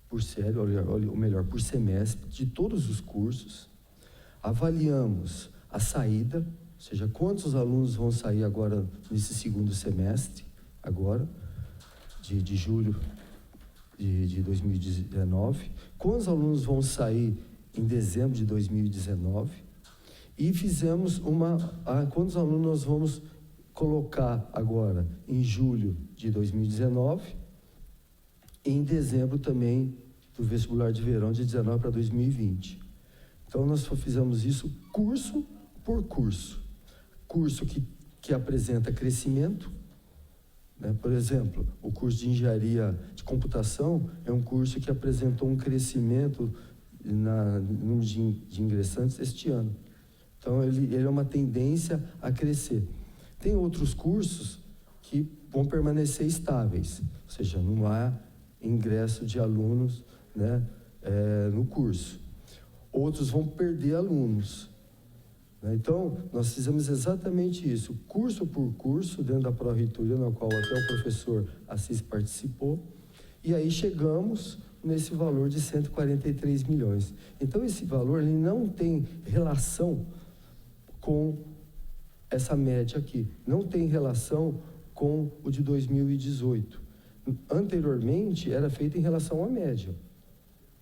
ou melhor, por semestre, de todos os cursos, avaliamos a saída, ou seja, quantos alunos vão sair agora nesse 2º semestre, agora, de julho de 2019, quantos alunos vão sair em dezembro de 2019, e fizemos quantos alunos nós vamos colocar agora em julho de 2019 e em dezembro também do vestibular de verão de 19 para 2020. Então, nós só fizemos isso curso por curso. Curso que apresenta crescimento, né? Por exemplo, o curso de Engenharia de Computação é um curso que apresentou um crescimento no número de ingressantes este ano. Então, ele é uma tendência a crescer. Tem outros cursos que vão permanecer estáveis, ou seja, não há ingresso de alunos, né, no curso. Outros vão perder alunos. Então, nós fizemos exatamente isso, curso por curso, dentro da Pró-Reitoria, na qual até o professor Assis participou, e aí chegamos nesse valor de 143 milhões. Então, esse valor ele não tem relação com essa média aqui, não tem relação com o de 2018. Anteriormente, era feito em relação à média.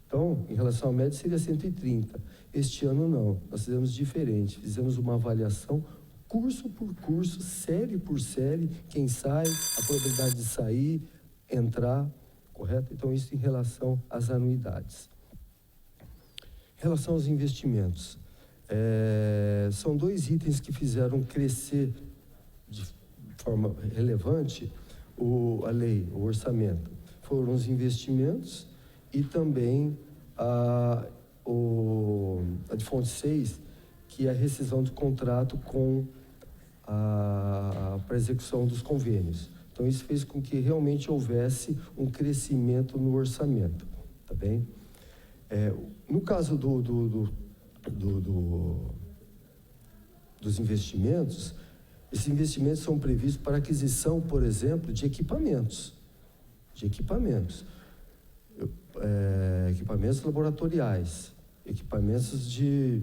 Então, em relação à média, seria 130. Este ano, não. Nós fizemos diferente. Fizemos uma avaliação curso por curso, série por série, quem sai, a probabilidade de sair, entrar, correto? Então, isso em relação às anuidades. Em relação aos investimentos, são 2 itens que fizeram crescer de forma relevante a lei, o orçamento. Foram os investimentos e também a de fonte 6, que é a rescisão do contrato para execução dos convênios. Então, isso fez com que realmente houvesse um crescimento no orçamento, tá bem? No caso dos investimentos, esses investimentos são previstos para aquisição, por exemplo, de equipamentos. Equipamentos laboratoriais, equipamentos de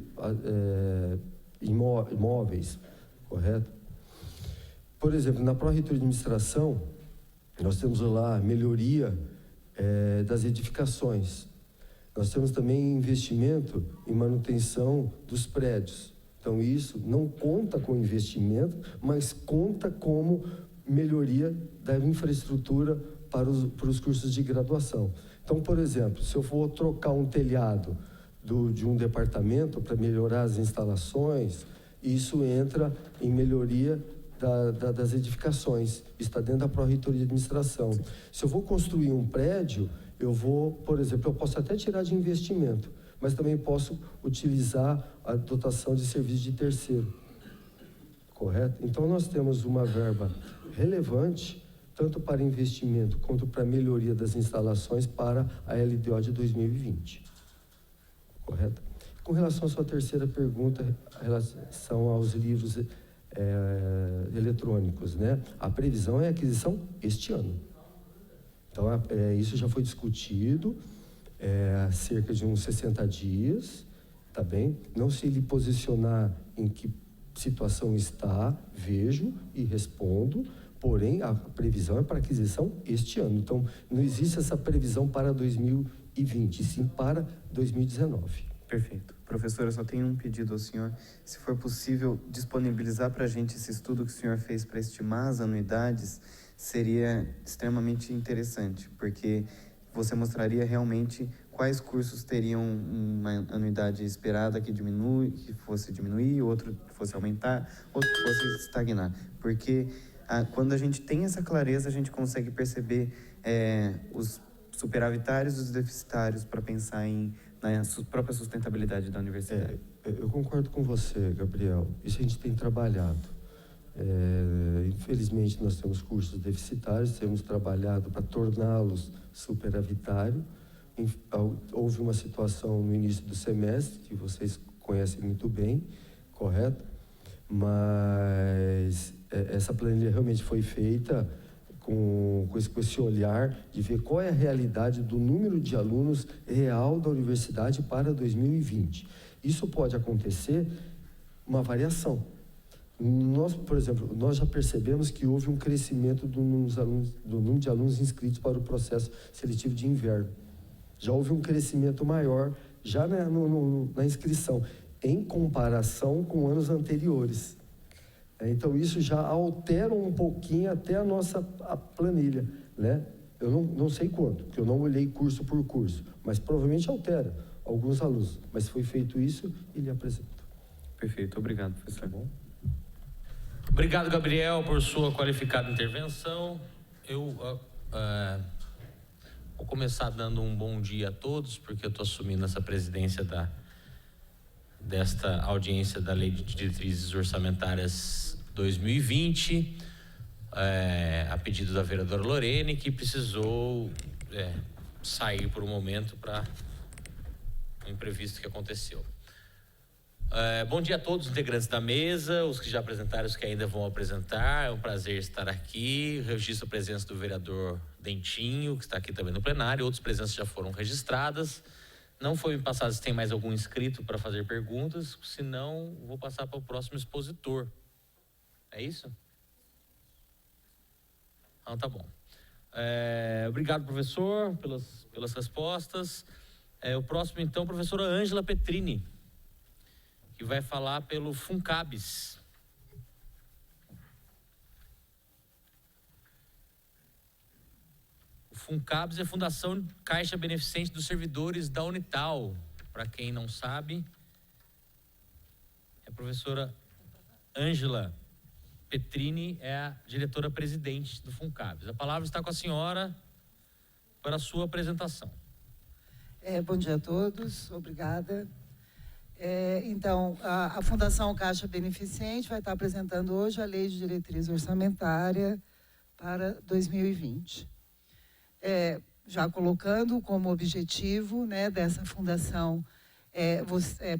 imóveis, correto? Por exemplo, na Pró-Reitoria de Administração, nós temos lá melhoria das edificações. Nós temos também investimento em manutenção dos prédios. Então, isso não conta com investimento, mas conta como melhoria da infraestrutura para os cursos de graduação. Então, por exemplo, se eu for trocar um telhado de um departamento para melhorar as instalações, isso entra em melhoria das edificações, está dentro da Pró-Reitoria de Administração. Se eu vou construir um prédio, eu vou, por exemplo, eu posso até tirar de investimento, mas também posso utilizar a dotação de serviço de terceiro, correto? Então, nós temos uma verba relevante, tanto para investimento quanto para melhoria das instalações para a LDO de 2020, correto? Com relação à sua terceira pergunta, em relação aos livros eletrônicos, né? A previsão é a aquisição este ano. Então, isso já foi discutido há cerca de uns 60 dias, tá bem? Não sei lhe posicionar em que situação está, vejo e respondo, porém, a previsão é para aquisição este ano. Então, não existe essa previsão para 2020, sim para 2019.
Perfeito. Professor, eu só tenho um pedido ao senhor. Se for possível disponibilizar para a gente esse estudo que o senhor fez para estimar as anuidades, seria extremamente interessante, porque você mostraria realmente quais cursos teriam uma anuidade esperada que fosse diminuir, outro que fosse aumentar, outro que fosse estagnar. Porque quando a gente tem essa clareza, a gente consegue perceber os superavitários e os deficitários para pensar na própria sustentabilidade da universidade.
Eu concordo com você, Gabriel. Isso a gente tem trabalhado. Infelizmente, nós temos cursos deficitários, temos trabalhado para torná-los superavitários. Houve uma situação no início do semestre, que vocês conhecem muito bem, correto? Mas essa planilha realmente foi feita com esse olhar de ver qual é a realidade do número de alunos real da universidade para 2020. Isso pode acontecer uma variação. Nós, por exemplo, nós já percebemos que houve um crescimento do número de alunos inscritos para o processo seletivo de inverno. Já houve um crescimento maior já na inscrição, em comparação com anos anteriores. Então, isso já altera um pouquinho até a nossa planilha, né? Eu não sei quanto, porque eu não olhei curso por curso, mas provavelmente altera alguns alunos. Mas foi feito isso e lhe apresento.
Perfeito, obrigado, professor.
Bom. Obrigado, Gabriel, por sua qualificada intervenção. Eu vou começar dando um bom dia a todos, porque eu estou assumindo essa presidência desta audiência da Lei de Diretrizes Orçamentárias 2020, a pedido da vereadora Lorene, que precisou sair por um momento para um imprevisto que aconteceu. Bom dia a todos os integrantes da mesa, os que já apresentaram, os que ainda vão apresentar. É um prazer estar aqui. Registro a presença do vereador Dentinho, que está aqui também no plenário. Outras presenças já foram registradas. Não foi me passado se tem mais algum inscrito para fazer perguntas, senão vou passar para o próximo expositor. É isso? Então tá bom. Obrigado, professor, pelas respostas. O próximo, então, professora Ângela Petrini, que vai falar pelo FUNCABS. O FUNCABS é a Fundação Caixa Beneficente dos Servidores da Unital. Para quem não sabe, a professora Ângela Petrini é a diretora-presidente do FUNCABS. A palavra está com a senhora para a sua apresentação.
Bom dia a todos, obrigada. Então, a Fundação Caixa Beneficente vai estar apresentando hoje a Lei de Diretriz Orçamentária para 2020. Já colocando como objetivo, né, dessa fundação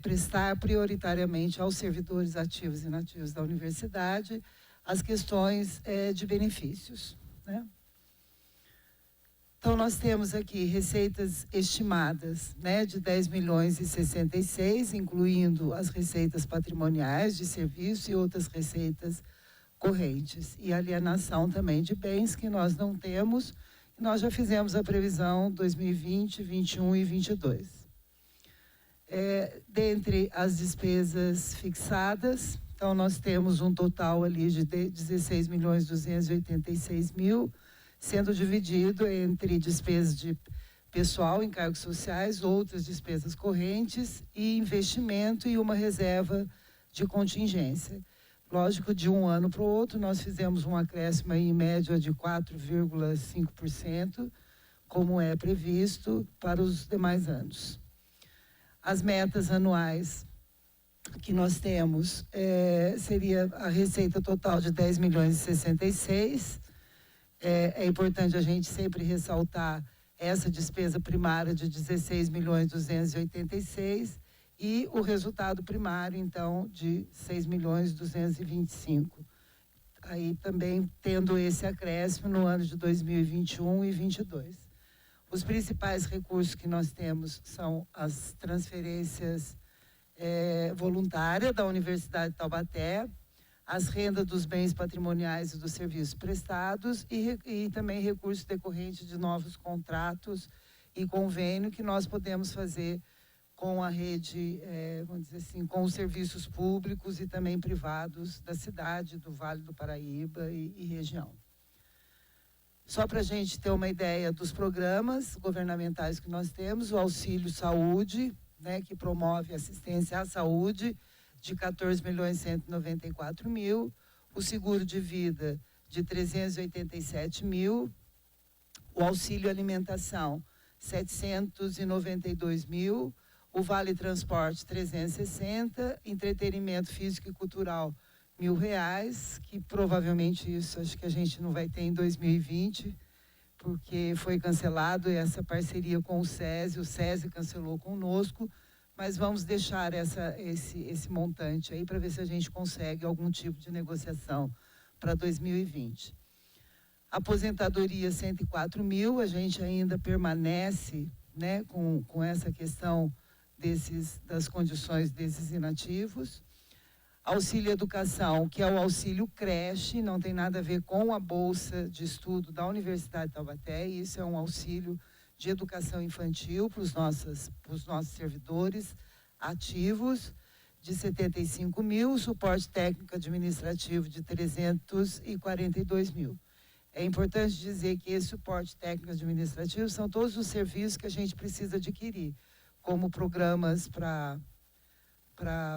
prestar prioritariamente aos servidores ativos e inativos da universidade as questões de benefícios, né? Então, nós temos aqui receitas estimadas, né, de 10.066, incluindo as receitas patrimoniais de serviço e outras receitas correntes. E alienação também de bens que nós não temos. Nós já fizemos a previsão 2020, 2021 e 2022. Dentre as despesas fixadas, então nós temos um total ali de 16.286.000, sendo dividido entre despesas de pessoal, encargos sociais, outras despesas correntes e investimento e uma reserva de contingência. Lógico, de um ano para o outro, nós fizemos um acréscimo aí, em média de 4,5%, como é previsto para os demais anos. As metas anuais que nós temos seria a receita total de 10 milhões e 66. É importante a gente sempre ressaltar essa despesa primária de 16 milhões 286 e o resultado primário, então, de 6 milhões 225. Aí também tendo esse acréscimo no ano de 2021 e 2022. Os principais recursos que nós temos são as transferências voluntárias da Universidade de Taubaté, as rendas dos bens patrimoniais e dos serviços prestados e também recursos decorrentes de novos contratos e convênio que nós podemos fazer com a rede, vamos dizer assim, com os serviços públicos e também privados da cidade, do Vale do Paraíba e região. Só para a gente ter uma ideia dos programas governamentais que nós temos, o Auxílio Saúde, né, que promove assistência à saúde, de 14 milhões 194 mil, o seguro de vida de 387 mil, o auxílio alimentação 792 mil, o Vale Transporte 360, entretenimento físico e cultural R$1.000, que provavelmente isso acho que a gente não vai ter em 2020, porque foi cancelado essa parceria com o SESI cancelou conosco, mas vamos deixar esse montante aí para ver se a gente consegue algum tipo de negociação para 2020. Aposentadoria 104 mil, a gente ainda permanece, né, com essa questão das condições desses inativos. Auxílio educação, que é o auxílio creche, não tem nada a ver com a bolsa de estudo da Universidade de Taubaté, isso é um auxílio de educação infantil para os nossos servidores ativos, de 75 mil, suporte técnico administrativo de 342 mil. É importante dizer que esse suporte técnico administrativo são todos os serviços que a gente precisa adquirir, como programas para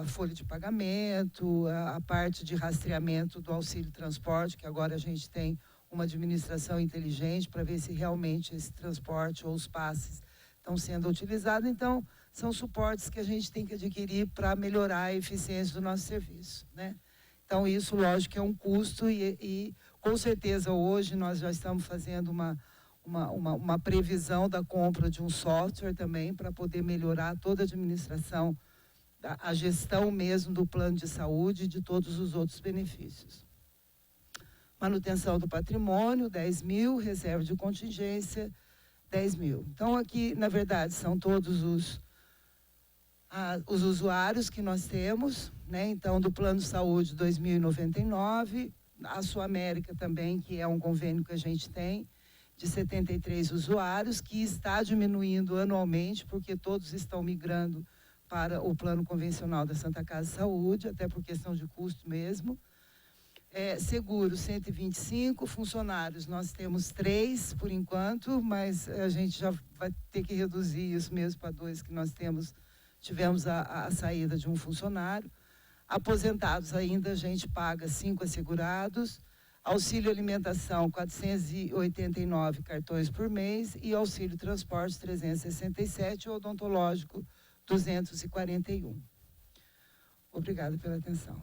folha de pagamento, a parte de rastreamento do auxílio transporte, que agora a gente tem uma administração inteligente para ver se realmente esse transporte ou os passes estão sendo utilizados. Então, são suportes que a gente tem que adquirir para melhorar a eficiência do nosso serviço, né? Então, isso, lógico, é um custo e com certeza, hoje nós já estamos fazendo uma previsão da compra de um software também para poder melhorar toda a administração, a gestão mesmo do plano de saúde e de todos os outros benefícios. Manutenção do patrimônio, 10 mil, reserva de contingência, 10 mil. Então, aqui, na verdade, são todos os usuários que nós temos, né? Então, do Plano de Saúde 2099, a Sul América também, que é um convênio que a gente tem, de 73 usuários, que está diminuindo anualmente, porque todos estão migrando para o plano convencional da Santa Casa de Saúde, até por questão de custo mesmo. Seguro, 125, funcionários, nós temos 3 por enquanto, mas a gente já vai ter que reduzir isso mesmo para 2 que nós tivemos a saída de um funcionário. Aposentados ainda, a gente paga 5 assegurados, auxílio alimentação 489 cartões por mês e auxílio transporte 367, odontológico 241. Obrigada pela atenção.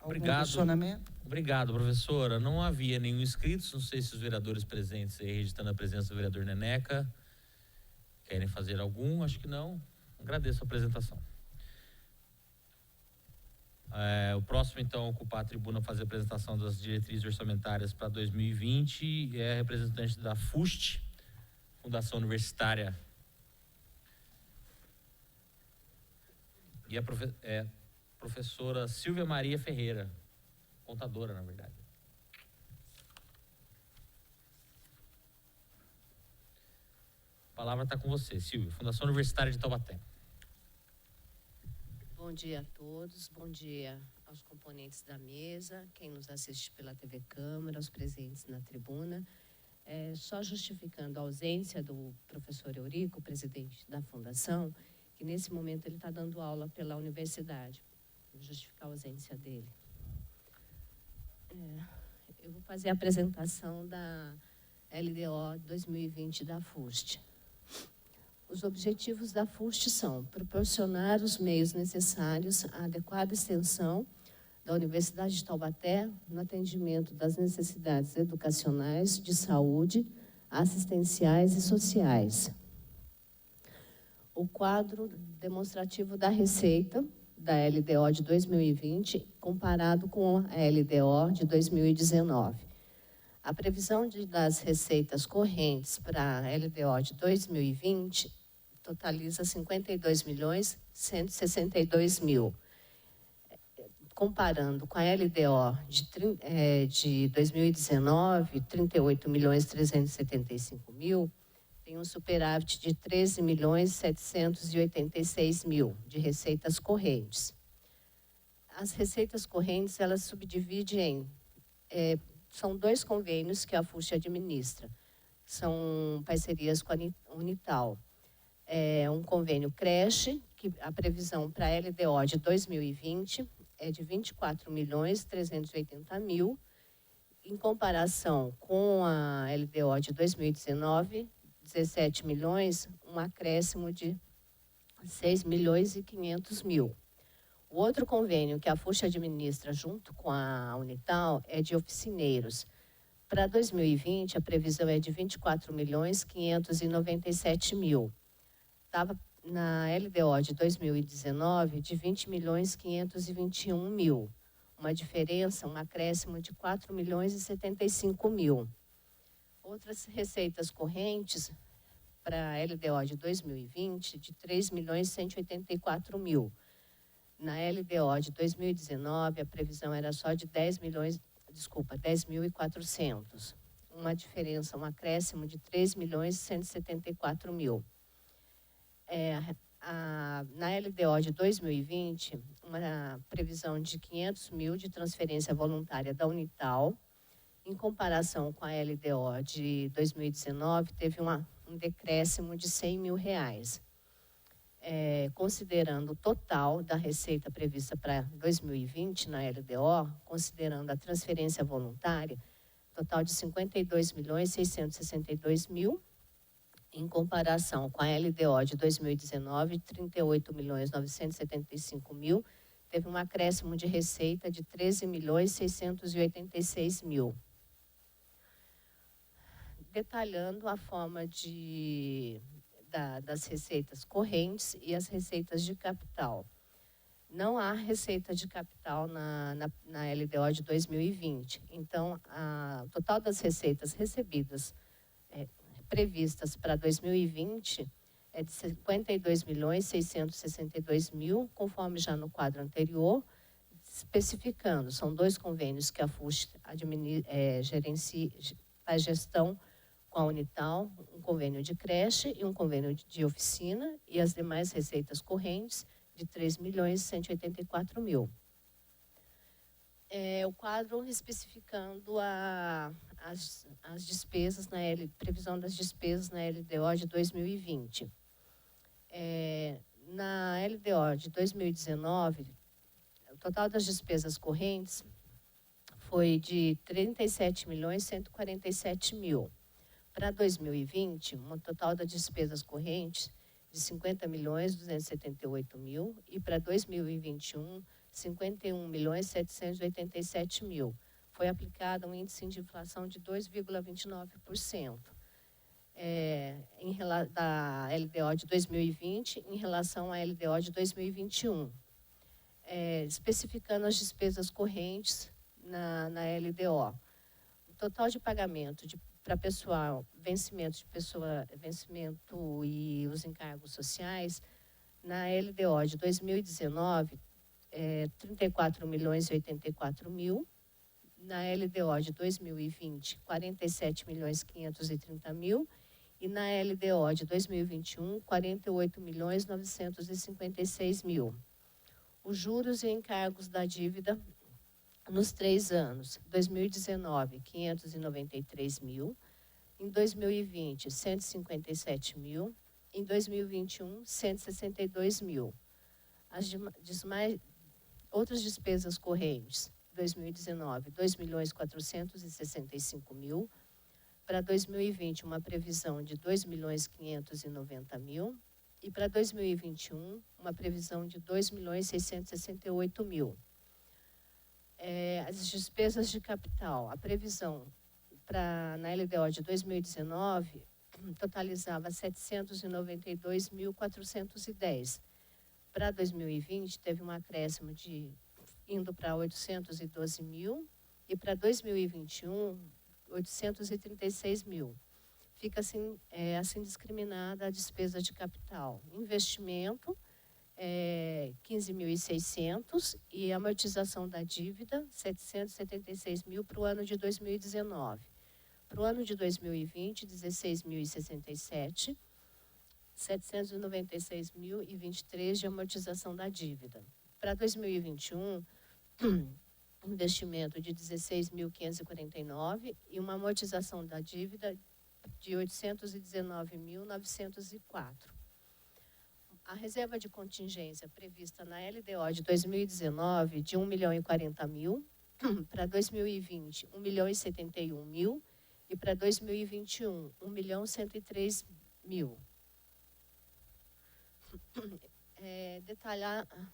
Obrigado.
Questionamento?
Obrigado, professora. Não havia nenhum inscrito, não sei se os vereadores presentes aí, registrando a presença do vereador Neneca, querem fazer algum, acho que não. Agradeço a apresentação. O próximo, então, a ocupar a tribuna, fazer a apresentação das diretrizes orçamentárias para 2020, é a representante da FUST, Fundação Universitária. E a professora Silvia Maria Ferreira, contadora, na verdade. A palavra está com você, Silvia, Fundação Universitária de Taubaté.
Bom dia a todos, bom dia aos componentes da mesa, quem nos assiste pela TV Câmara, aos presentes na tribuna. Só justificando a ausência do professor Eurico, presidente da Fundação, que nesse momento ele está dando aula pela universidade. justificar a ausência dele. Eu vou fazer a apresentação da LDO 2020 da FUST. Os objetivos da FUST são proporcionar os meios necessários à adequada extensão da Universidade de Taubaté no atendimento das necessidades educacionais, de saúde, assistenciais e sociais. O quadro demonstrativo da receita da LDO de 2020 comparado com a LDO de 2019. A previsão das receitas correntes para a LDO de 2020 totaliza 52.162.000. Comparando com a LDO de 2019, 38.375.000, tem um superávit de 13.786.000 de receitas correntes. As receitas correntes, elas subdividem são 2 convênios que a FUST administra. São parcerias com a Unital. Um convênio creche, que a previsão para a LDO de 2020 é de 24.380.000, em comparação com a LDO de 2019, 17 milhões, um acréscimo de 6.500.000. O outro convênio que a FUST administra junto com a Unital é de oficineiros. Para 2020, a previsão é de 24.597.000. Estava na LDO de 2019 de 20.521.000. Uma diferença, um acréscimo de 4.075.000. Outras receitas correntes para a LDO de 2020 de 3.184.000. Na LDO de 2019, a previsão era só de 10.400. Uma diferença, um acréscimo de 3.174.000. Na LDO de 2020, uma previsão de 500.000 de transferência voluntária da Unital. Em comparação com a LDO de 2019, teve um decréscimo de R$100.000. Considerando o total da receita prevista para 2020 na LDO, considerando a transferência voluntária, total de 52.662.000, em comparação com a LDO de 2019, 38.975.000, teve um acréscimo de receita de 13.686.000. Detalhando a forma das receitas correntes e as receitas de capital. Não há receita de capital na LDO de 2020. Então, o total das receitas recebidas previstas para 2020 é de 52.662.000, conforme já no quadro anterior, especificando. São 2 convênios que a FUST gerencia, faz gestão com a Unital, um convênio de creche e um convênio de oficina, e as demais receitas correntes de 3.184.000. O quadro especificando as despesas, previsão das despesas na LDO de 2020. Na LDO de 2019, o total das despesas correntes foi de 37.147.000. Para 2020, um total das despesas correntes de 50.278.000 e para 2021, 51.787.000. Foi aplicado um índice de inflação de 2,29%. Da LDO de 2020 em relação à LDO de 2021. Especificando as despesas correntes na LDO. O total de pagamento para pessoal, vencimento e os encargos sociais, na LDO de 2019, 34.084.000, na LDO de 2020, 47.530.000, e na LDO de 2021, 48.956.000. Os juros e encargos da dívida nos 3 anos, 2019, 593.000, em 2020, 157.000, em 2021, 162.000. Outras despesas correntes, 2019, 2.465.000. Para 2020, uma previsão de 2.590.000. E para 2021, uma previsão de 2.668.000. As despesas de capital, a previsão na LDO de 2019 totalizava 792.410. Para 2020, teve um acréscimo indo para 812.000 e para 2021, 836.000. Fica assim discriminada a despesa de capital. Investimento, 15.600 e amortização da dívida, 776.000 para o ano de 2019. Para o ano de 2020, 16.067, 796.023 de amortização da dívida. Para 2021, investimento de 16.549 e uma amortização da dívida de 819.904. A reserva de contingência prevista na LDO de 2019 de 1.040.000, para 2020, 1.071.000 e para 2021, 1.103.000.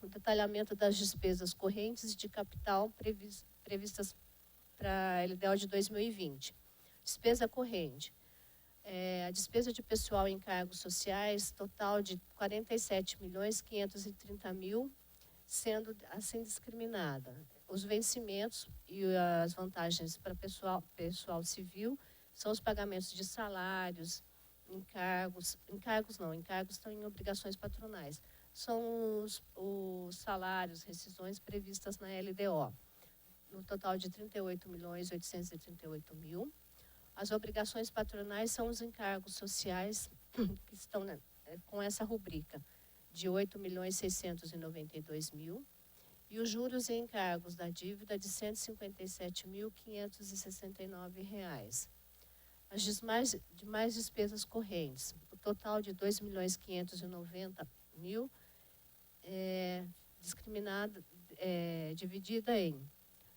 O detalhamento das despesas correntes de capital previstas para a LDO de 2020. Despesa corrente. A despesa de pessoal em cargos sociais, total de 47.530.000, sendo assim discriminada. Os vencimentos e as vantagens para pessoal civil são os pagamentos de salários, encargos estão em obrigações patronais. São os salários, rescisões previstas na LDO, no total de 38.838.000. As obrigações patronais são os encargos sociais que estão com essa rubrica, de 8.692.000, e os juros e encargos da dívida de R$ 157.569. As demais despesas correntes, o total de 2.590.000, dividida em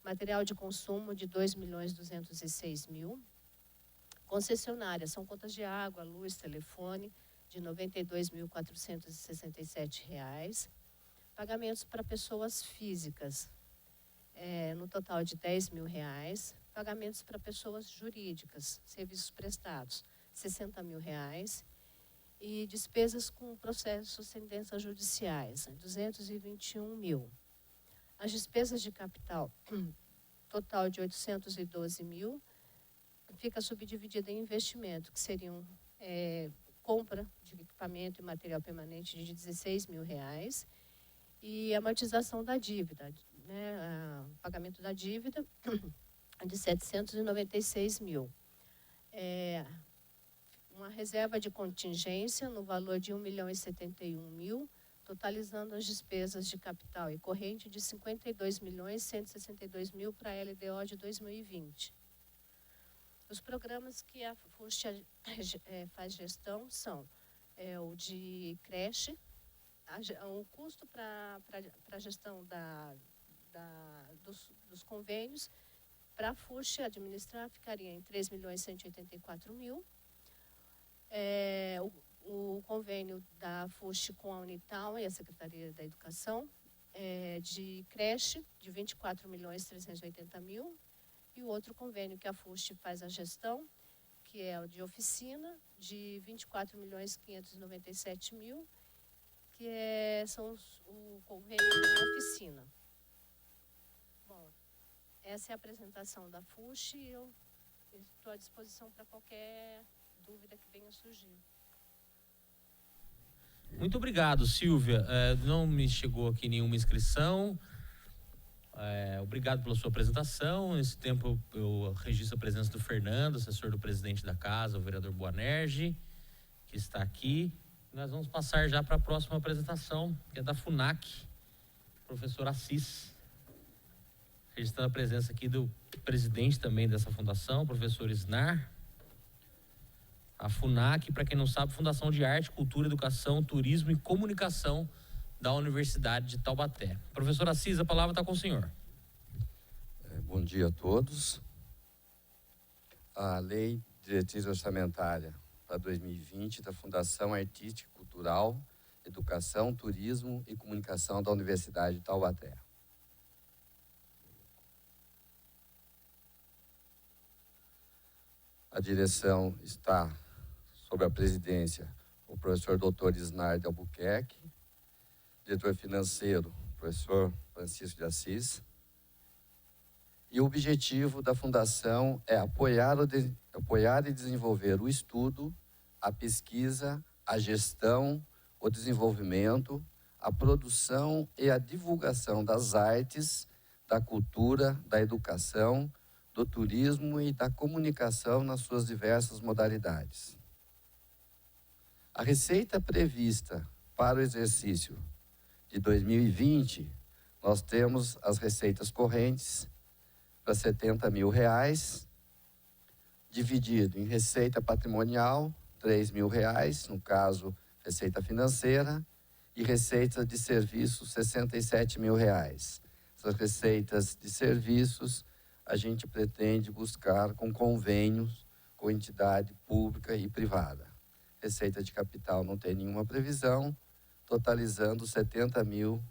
material de consumo de 2.206.000, concessionárias, são contas de água, luz, telefone, de R$ 92.467, pagamentos para pessoas físicas, no total de R$ 10.000, pagamentos para pessoas jurídicas, serviços prestados, R$ 60.000, e despesas com processos sem sentenças judiciais, R$ 221.000. As despesas de capital, total de R$ 812.000, fica subdividida em investimento, que seriam compra de equipamento e material permanente de R$ 16.000 e amortização da dívida, pagamento da dívida de R$ 796.000. Uma reserva de contingência no valor de R$ 1.071.000, totalizando as despesas de capital e corrente de R$ 52.162.000 para a LDO de 2020. Os programas que a FUST faz gestão são o de creche, o custo para a gestão dos convênios, para a FUST administrar ficaria em R$ 3.184.000. O convênio da FUST com a Unital e a Secretaria da Educação de creche de R$ 24.380.000. E o outro convênio que a FUST faz a gestão, que é o de oficina, de R$ 24.597.000, que são o convênio de oficina. Bom, essa é a apresentação da FUST e eu estou à disposição para qualquer dúvida que venha surgir.
Muito obrigado, Silvia. Não me chegou aqui nenhuma inscrição. Obrigado pela sua apresentação. Nesse tempo eu registro a presença do Fernando, assessor do presidente da casa, o vereador Boanerges, que está aqui. Nós vamos passar já para a próxima apresentação, que é da FUNAC, professor Assis. Registrando a presença aqui do presidente também dessa fundação, professor Isnar. A FUNAC, para quem não sabe, Fundação de Arte, Cultura, Educação, Turismo e Comunicação da Universidade de Taubaté. Professor Assis, a palavra está com o senhor.
Bom dia a todos. A Lei de Diretriz Orçamentária para 2020 da Fundação Artística e Cultural, Educação, Turismo e Comunicação da Universidade de Taubaté. A direção está sob a presidência do professor Dr. Isnardi Albuquerque, diretor financeiro, professor Francisco de Assis. E o objetivo da Fundação é apoiar e desenvolver o estudo, a pesquisa, a gestão, o desenvolvimento, a produção e a divulgação das artes, da cultura, da educação, do turismo e da comunicação nas suas diversas modalidades. A receita prevista para o exercício de 2020, nós temos as receitas correntes para R$70 mil, dividido em receita patrimonial, R$3.000, no caso, receita financeira, e receita de serviços, R$67 mil. Essas receitas de serviços, a gente pretende buscar com convênios com entidade pública e privada. Receita de capital não tem nenhuma previsão, totalizando 70 mil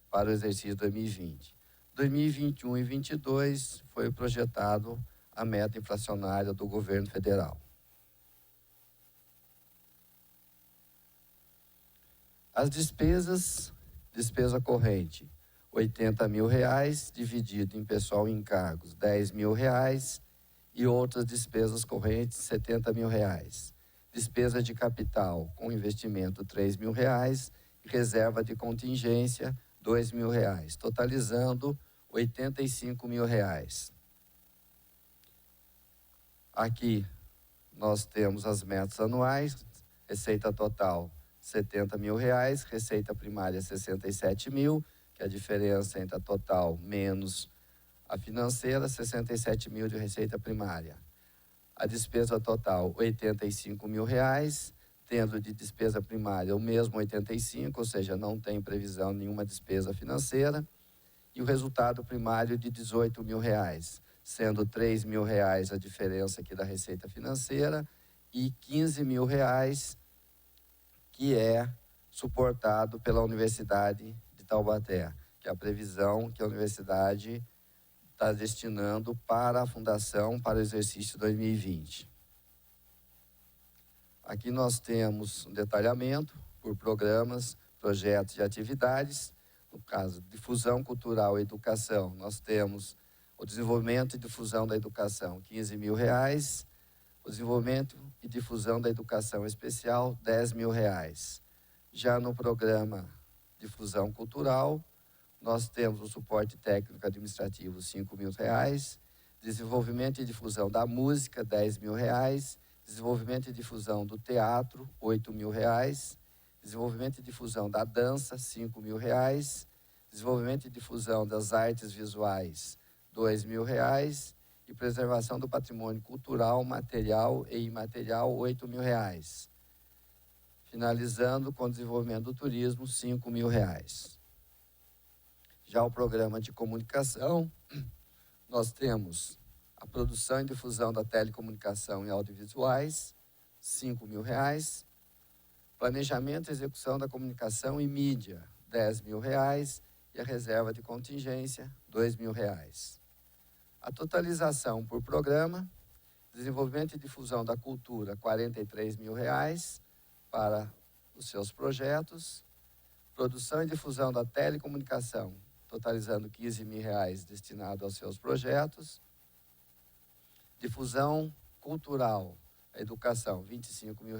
para o exercício 2020. 2021 e 2022 foi projetado a meta inflacionária do governo federal. As despesas, despesa corrente, R$80 mil, dividido em pessoal e encargos, R$10 mil, e outras despesas correntes, R$70 mil. Despesa de capital com investimento, R$3 mil, e reserva de contingência, R$2 mil, totalizando R$85 mil. Aqui nós temos as metas anuais, receita total R$70 mil, receita primária R$67 mil, que é a diferença entre a total menos a financeira, R$67 mil de receita primária. A despesa total, R$85 mil, tendo de despesa primária o mesmo 85, ou seja, não tem previsão nenhuma despesa financeira, e o resultado primário de R$18 mil, sendo R$3 mil a diferença aqui da receita financeira e R$15 mil, que é suportado pela Universidade de Taubaté, que é a previsão que a universidade está destinando para a Fundação para o exercício 2020. Aqui nós temos um detalhamento por programas, projetos e atividades. No caso, difusão cultural e educação, nós temos o desenvolvimento e difusão da educação, R$15 mil. O desenvolvimento e difusão da educação especial, R$10 mil. Já no programa Difusão Cultural, nós temos o suporte técnico administrativo, R$5 mil. Desenvolvimento e difusão da música, R$10 mil. Desenvolvimento e difusão do teatro, R$8 mil. Desenvolvimento e difusão da dança, R$5 mil. Desenvolvimento e difusão das artes visuais, R$2 mil. E preservação do patrimônio cultural, material e imaterial, R$8 mil. Finalizando com o desenvolvimento do turismo, R$5 mil. Já o programa de comunicação, nós temos a produção e difusão da telecomunicação e audiovisuais, R$5 mil. Planejamento e execução da comunicação e mídia, R$10 mil. E a reserva de contingência, R$2 mil. A totalização por programa, desenvolvimento e difusão da cultura, R$43 mil para os seus projetos. Produção e difusão da telecomunicação, totalizando R$15 mil destinado aos seus projetos. Difusão cultural, a educação, R$25 mil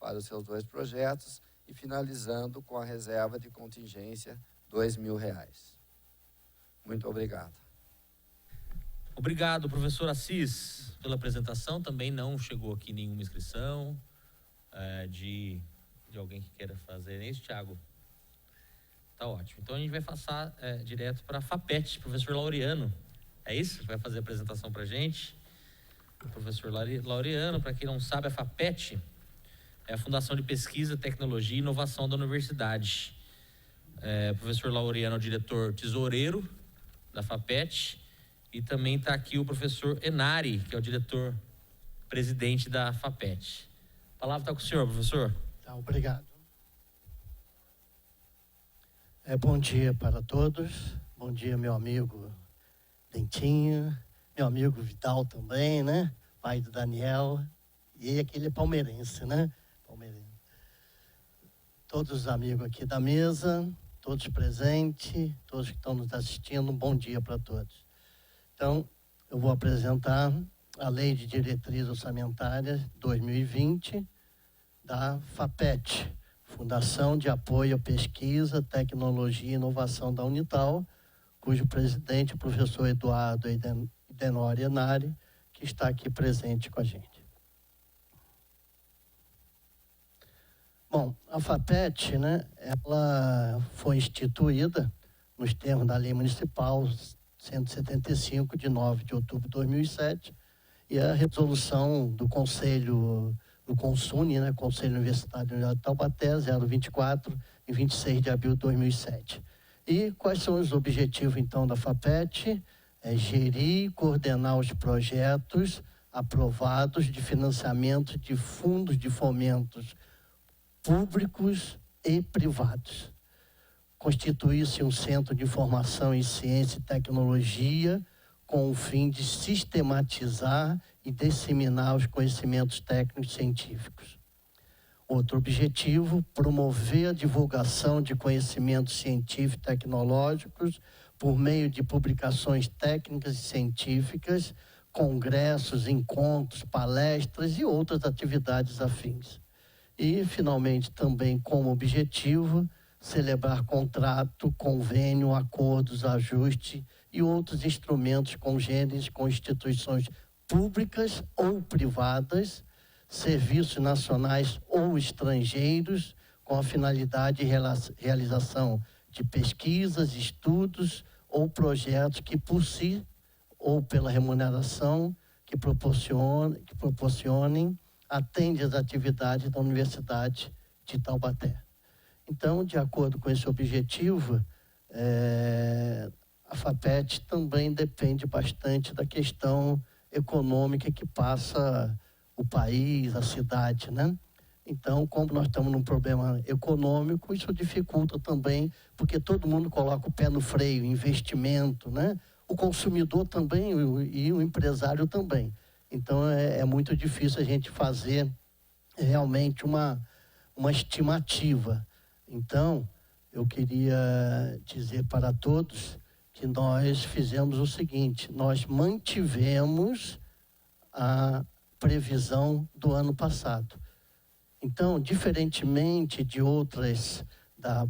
para os seus 2 projetos. E finalizando com a reserva de contingência, R$2 mil. Muito obrigado.
Obrigado, professor Assis, pela apresentação. Também não chegou aqui nenhuma inscrição de alguém que queira fazer. É isso, Thiago? Tá ótimo. Então a gente vai passar direto para a FAPET, professor Laureano. É isso? Vai fazer a apresentação para a gente. O professor Laureano, para quem não sabe, a FAPET é a Fundação de Pesquisa, Tecnologia e Inovação da Universidade. O professor Laureano é o diretor tesoureiro da FAPET. E também está aqui o professor Enari, que é o diretor-presidente da FAPET. A palavra está com o senhor, professor.
Tá, obrigado. Bom dia para todos. Bom dia, meu amigo Dentinho, meu amigo Vidal também, né? Pai do Daniel. E aquele palmeirense, né? Palmeirense. Todos os amigos aqui da mesa, todos presentes, todos que estão nos assistindo, um bom dia para todos. Então, eu vou apresentar a Lei de Diretrizes Orçamentárias 2020 da FAPET, Fundação de Apoio à Pesquisa, Tecnologia e Inovação da Unital, cujo presidente é o professor Eduardo Idenori Enari, que está aqui presente com a gente. Bom, a FAPET, né, ela foi instituída nos termos da Lei Municipal 175, de 9 de outubro de 2007, e a resolução do Conselho do CONSUNE, né, Conselho Universitário de Taubaté, 024, em 26 de abril de 2007. E quais são os objetivos, então, da FAPET? Gerir e coordenar os projetos aprovados de financiamento de fundos de fomentos públicos e privados. Constituir-se um centro de informação em ciência e tecnologia com o fim de sistematizar e disseminar os conhecimentos técnicos e científicos. Outro objetivo, promover a divulgação de conhecimentos científicos e tecnológicos por meio de publicações técnicas e científicas, congressos, encontros, palestras e outras atividades afins. E, finalmente, também como objetivo, celebrar contrato, convênio, acordos, ajuste e outros instrumentos congêneres com instituições públicas ou privadas, serviços nacionais ou estrangeiros, com a finalidade de realização de pesquisas, estudos ou projetos que por si ou pela remuneração que proporcionem, atende às atividades da Universidade de Taubaté. Então, de acordo com esse objetivo, a FAPET também depende bastante da questão econômica que passa o país, a cidade, né? Então, como nós estamos num problema econômico, isso dificulta também, porque todo mundo coloca o pé no freio, investimento, né? O consumidor também e o empresário também. Então, é muito difícil a gente fazer realmente uma estimativa. Então, eu queria dizer para todos que nós fizemos o seguinte: nós mantivemos a previsão do ano passado. Então, diferentemente de outras, da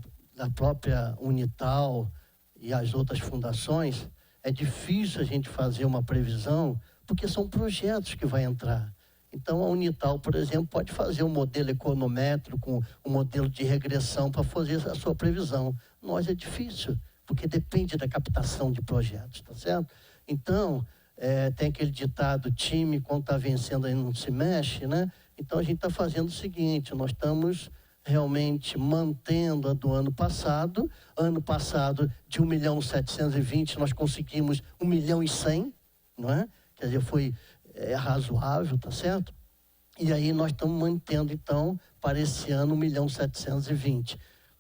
própria Unital e as outras fundações, é difícil a gente fazer uma previsão, porque são projetos que vai entrar. Então, a Unital, por exemplo, pode fazer um modelo econométrico, um modelo de regressão para fazer a sua previsão. Nós é difícil, porque depende da captação de projetos, tá certo? Então, tem aquele ditado, time, quando está vencendo, aí não se mexe, né? Então, a gente está fazendo o seguinte, nós estamos realmente mantendo a do ano passado. Ano passado, de 1.720.000, nós conseguimos 1.100.000, não é? Quer dizer, foi razoável, tá certo? E aí nós estamos mantendo, então, para esse ano, 1.720.000,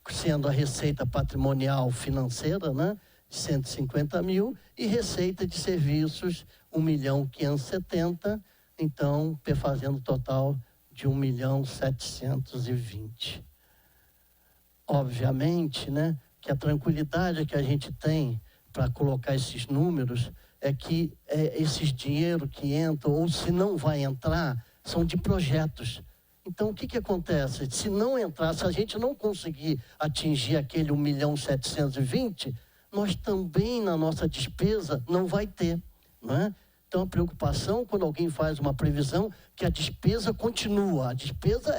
sendo a receita patrimonial financeira, né, de 150.000, e receita de serviços, 1.570.000, então, fazendo total de 1.720.000. Obviamente, né, que a tranquilidade que a gente tem para colocar esses números é que esses dinheiro que entram, ou se não vai entrar, são de projetos. Então, o que acontece? Se não entrar, se a gente não conseguir atingir aquele 1.720.000, nós também, na nossa despesa, não vai ter, não é? Então, a preocupação, quando alguém faz uma previsão, que a despesa continua. A despesa,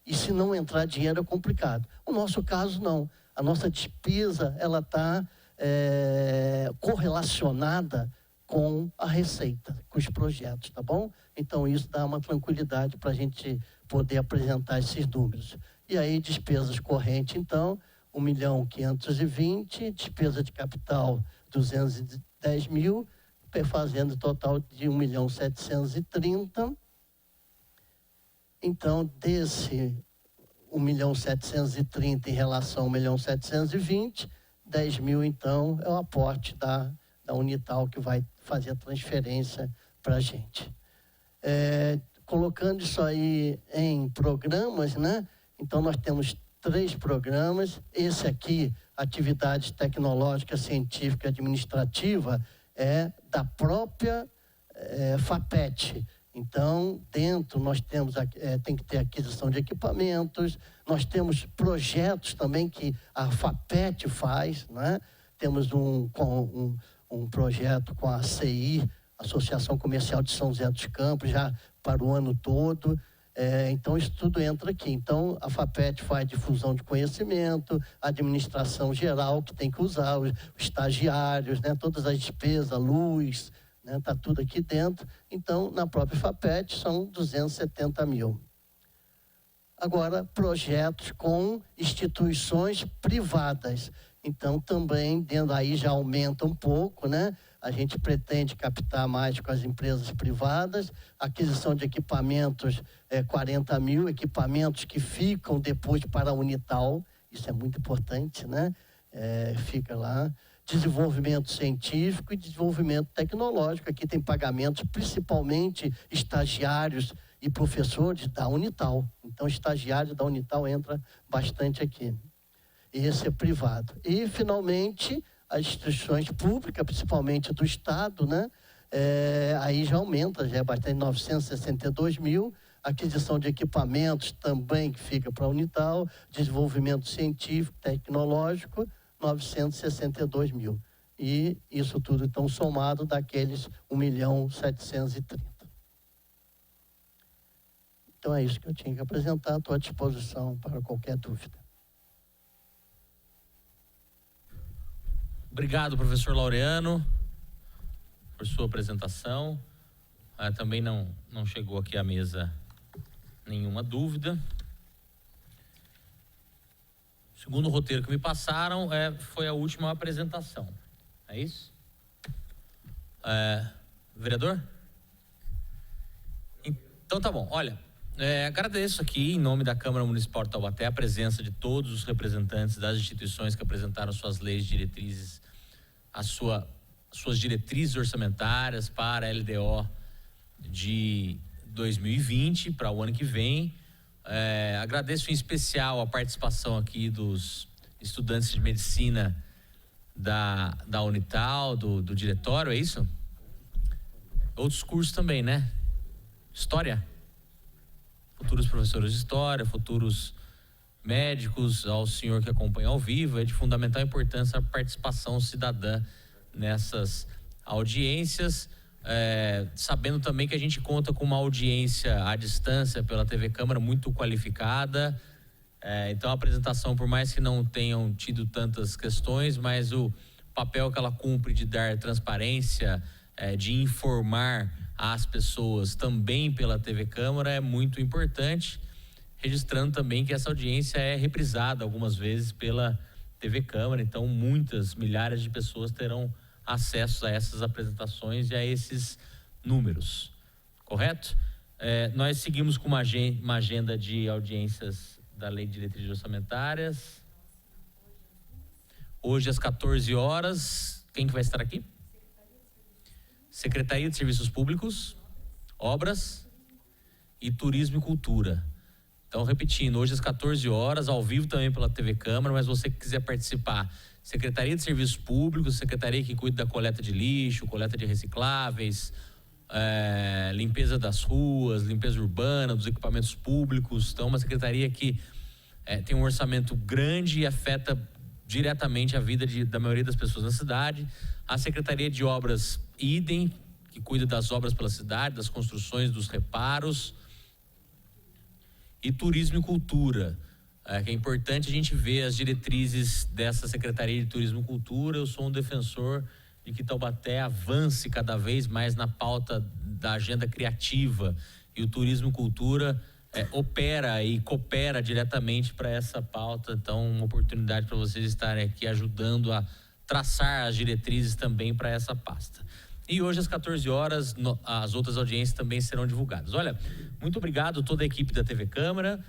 e se não entrar dinheiro, é complicado. O nosso caso, não. A nossa despesa, ela está correlacionada com a receita, com os projetos, tá bom? Então, isso dá uma tranquilidade para a gente poder apresentar esses números. E aí, despesas correntes, então, 1.520.000, despesa de capital 210.000, fazendo total de 1.730.000. Então, desse 1.730.000 em relação a 1.720.000, 10.000, então, é o aporte da Unital que vai fazer a transferência para a gente. Colocando isso aí em programas, né? Então, nós temos 3 programas. Esse aqui, atividade tecnológica, científica e administrativa, é da própria FAPET. Então, dentro nós temos, tem que ter aquisição de equipamentos, nós temos projetos também que a FAPET faz, né? Temos um projeto com a CI, Associação Comercial de São José dos Campos, já para o ano todo. Então, isso tudo entra aqui. Então, a FAPET faz difusão de conhecimento, a administração geral, que tem que usar, os estagiários, né? Todas as despesas, luz, né? Tá tudo aqui dentro. Então, na própria FAPET, são 270.000. Agora, projetos com instituições privadas. Então, também, dentro aí já aumenta um pouco, né? A gente pretende captar mais com as empresas privadas, aquisição de equipamentos, 40.000, equipamentos que ficam depois para a Unital, isso é muito importante, né? Fica lá. Desenvolvimento científico e desenvolvimento tecnológico. Aqui tem pagamentos, principalmente estagiários e professores da Unital. Então, estagiário da Unital entra bastante aqui. Esse é privado. E, finalmente, as instituições públicas, principalmente do Estado, né? Aí já aumenta, já é bastante, 962.000. Aquisição de equipamentos também que fica para a Unital. Desenvolvimento científico, tecnológico, 962.000. E isso tudo, então, somado daqueles 1.730.000. Então, é isso que eu tinha que apresentar. Estou à disposição para qualquer dúvida.
Obrigado, professor Laureano, por sua apresentação. Também não chegou aqui à mesa nenhuma dúvida. Segundo o roteiro que me passaram, foi a última apresentação. É isso? Vereador? Então tá bom. Olha, agradeço aqui, em nome da Câmara Municipal de Taubaté, a presença de todos os representantes das instituições que apresentaram suas leis diretrizes, suas diretrizes orçamentárias para a LDO de 2020, para o ano que vem. Agradeço em especial a participação aqui dos estudantes de medicina da Unital, do diretório, é isso? Outros cursos também, né? História? Futuros professores de história, futuros médicos, ao senhor que acompanha ao vivo. É de fundamental importância a participação cidadã nessas audiências, sabendo também que a gente conta com uma audiência à distância pela TV Câmara muito qualificada. Então a apresentação, por mais que não tenham tido tantas questões, mas o papel que ela cumpre de dar transparência, de informar as pessoas também pela TV Câmara é muito importante, registrando também que essa audiência é reprisada algumas vezes pela TV Câmara. Então milhares de pessoas terão acesso a essas apresentações e a esses números, correto? Nós seguimos com uma agenda de audiências da Lei de Diretrizes Orçamentárias. Hoje às 14 horas, quem que vai estar aqui? Secretaria de Serviços Públicos, Obras e Turismo e Cultura. Então, repetindo, hoje às 14 horas, ao vivo também pela TV Câmara, mas você que quiser participar, Secretaria de Serviços Públicos, Secretaria que cuida da coleta de lixo, coleta de recicláveis, limpeza das ruas, limpeza urbana, dos equipamentos públicos. Então, uma secretaria que tem um orçamento grande e afeta diretamente a vida da maioria das pessoas na cidade. A Secretaria de Obras, idem, que cuida das obras pela cidade, das construções, dos reparos. E Turismo e Cultura, que é importante a gente ver as diretrizes dessa Secretaria de Turismo e Cultura. Eu sou um defensor de que Taubaté avance cada vez mais na pauta da agenda criativa, e o Turismo e Cultura opera e coopera diretamente para essa pauta. Então, uma oportunidade para vocês estarem aqui ajudando a traçar as diretrizes também para essa pasta. E hoje, às 14 horas, as outras audiências também serão divulgadas. Olha, muito obrigado a toda a equipe da TV Câmara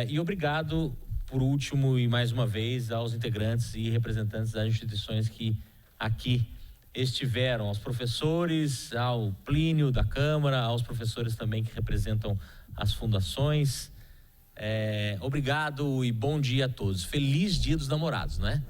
e obrigado, por último e mais uma vez, aos integrantes e representantes das instituições que aqui estiveram, aos professores, ao Plínio da Câmara, aos professores também que representam as fundações. Obrigado e bom dia a todos. Feliz Dia dos Namorados, né?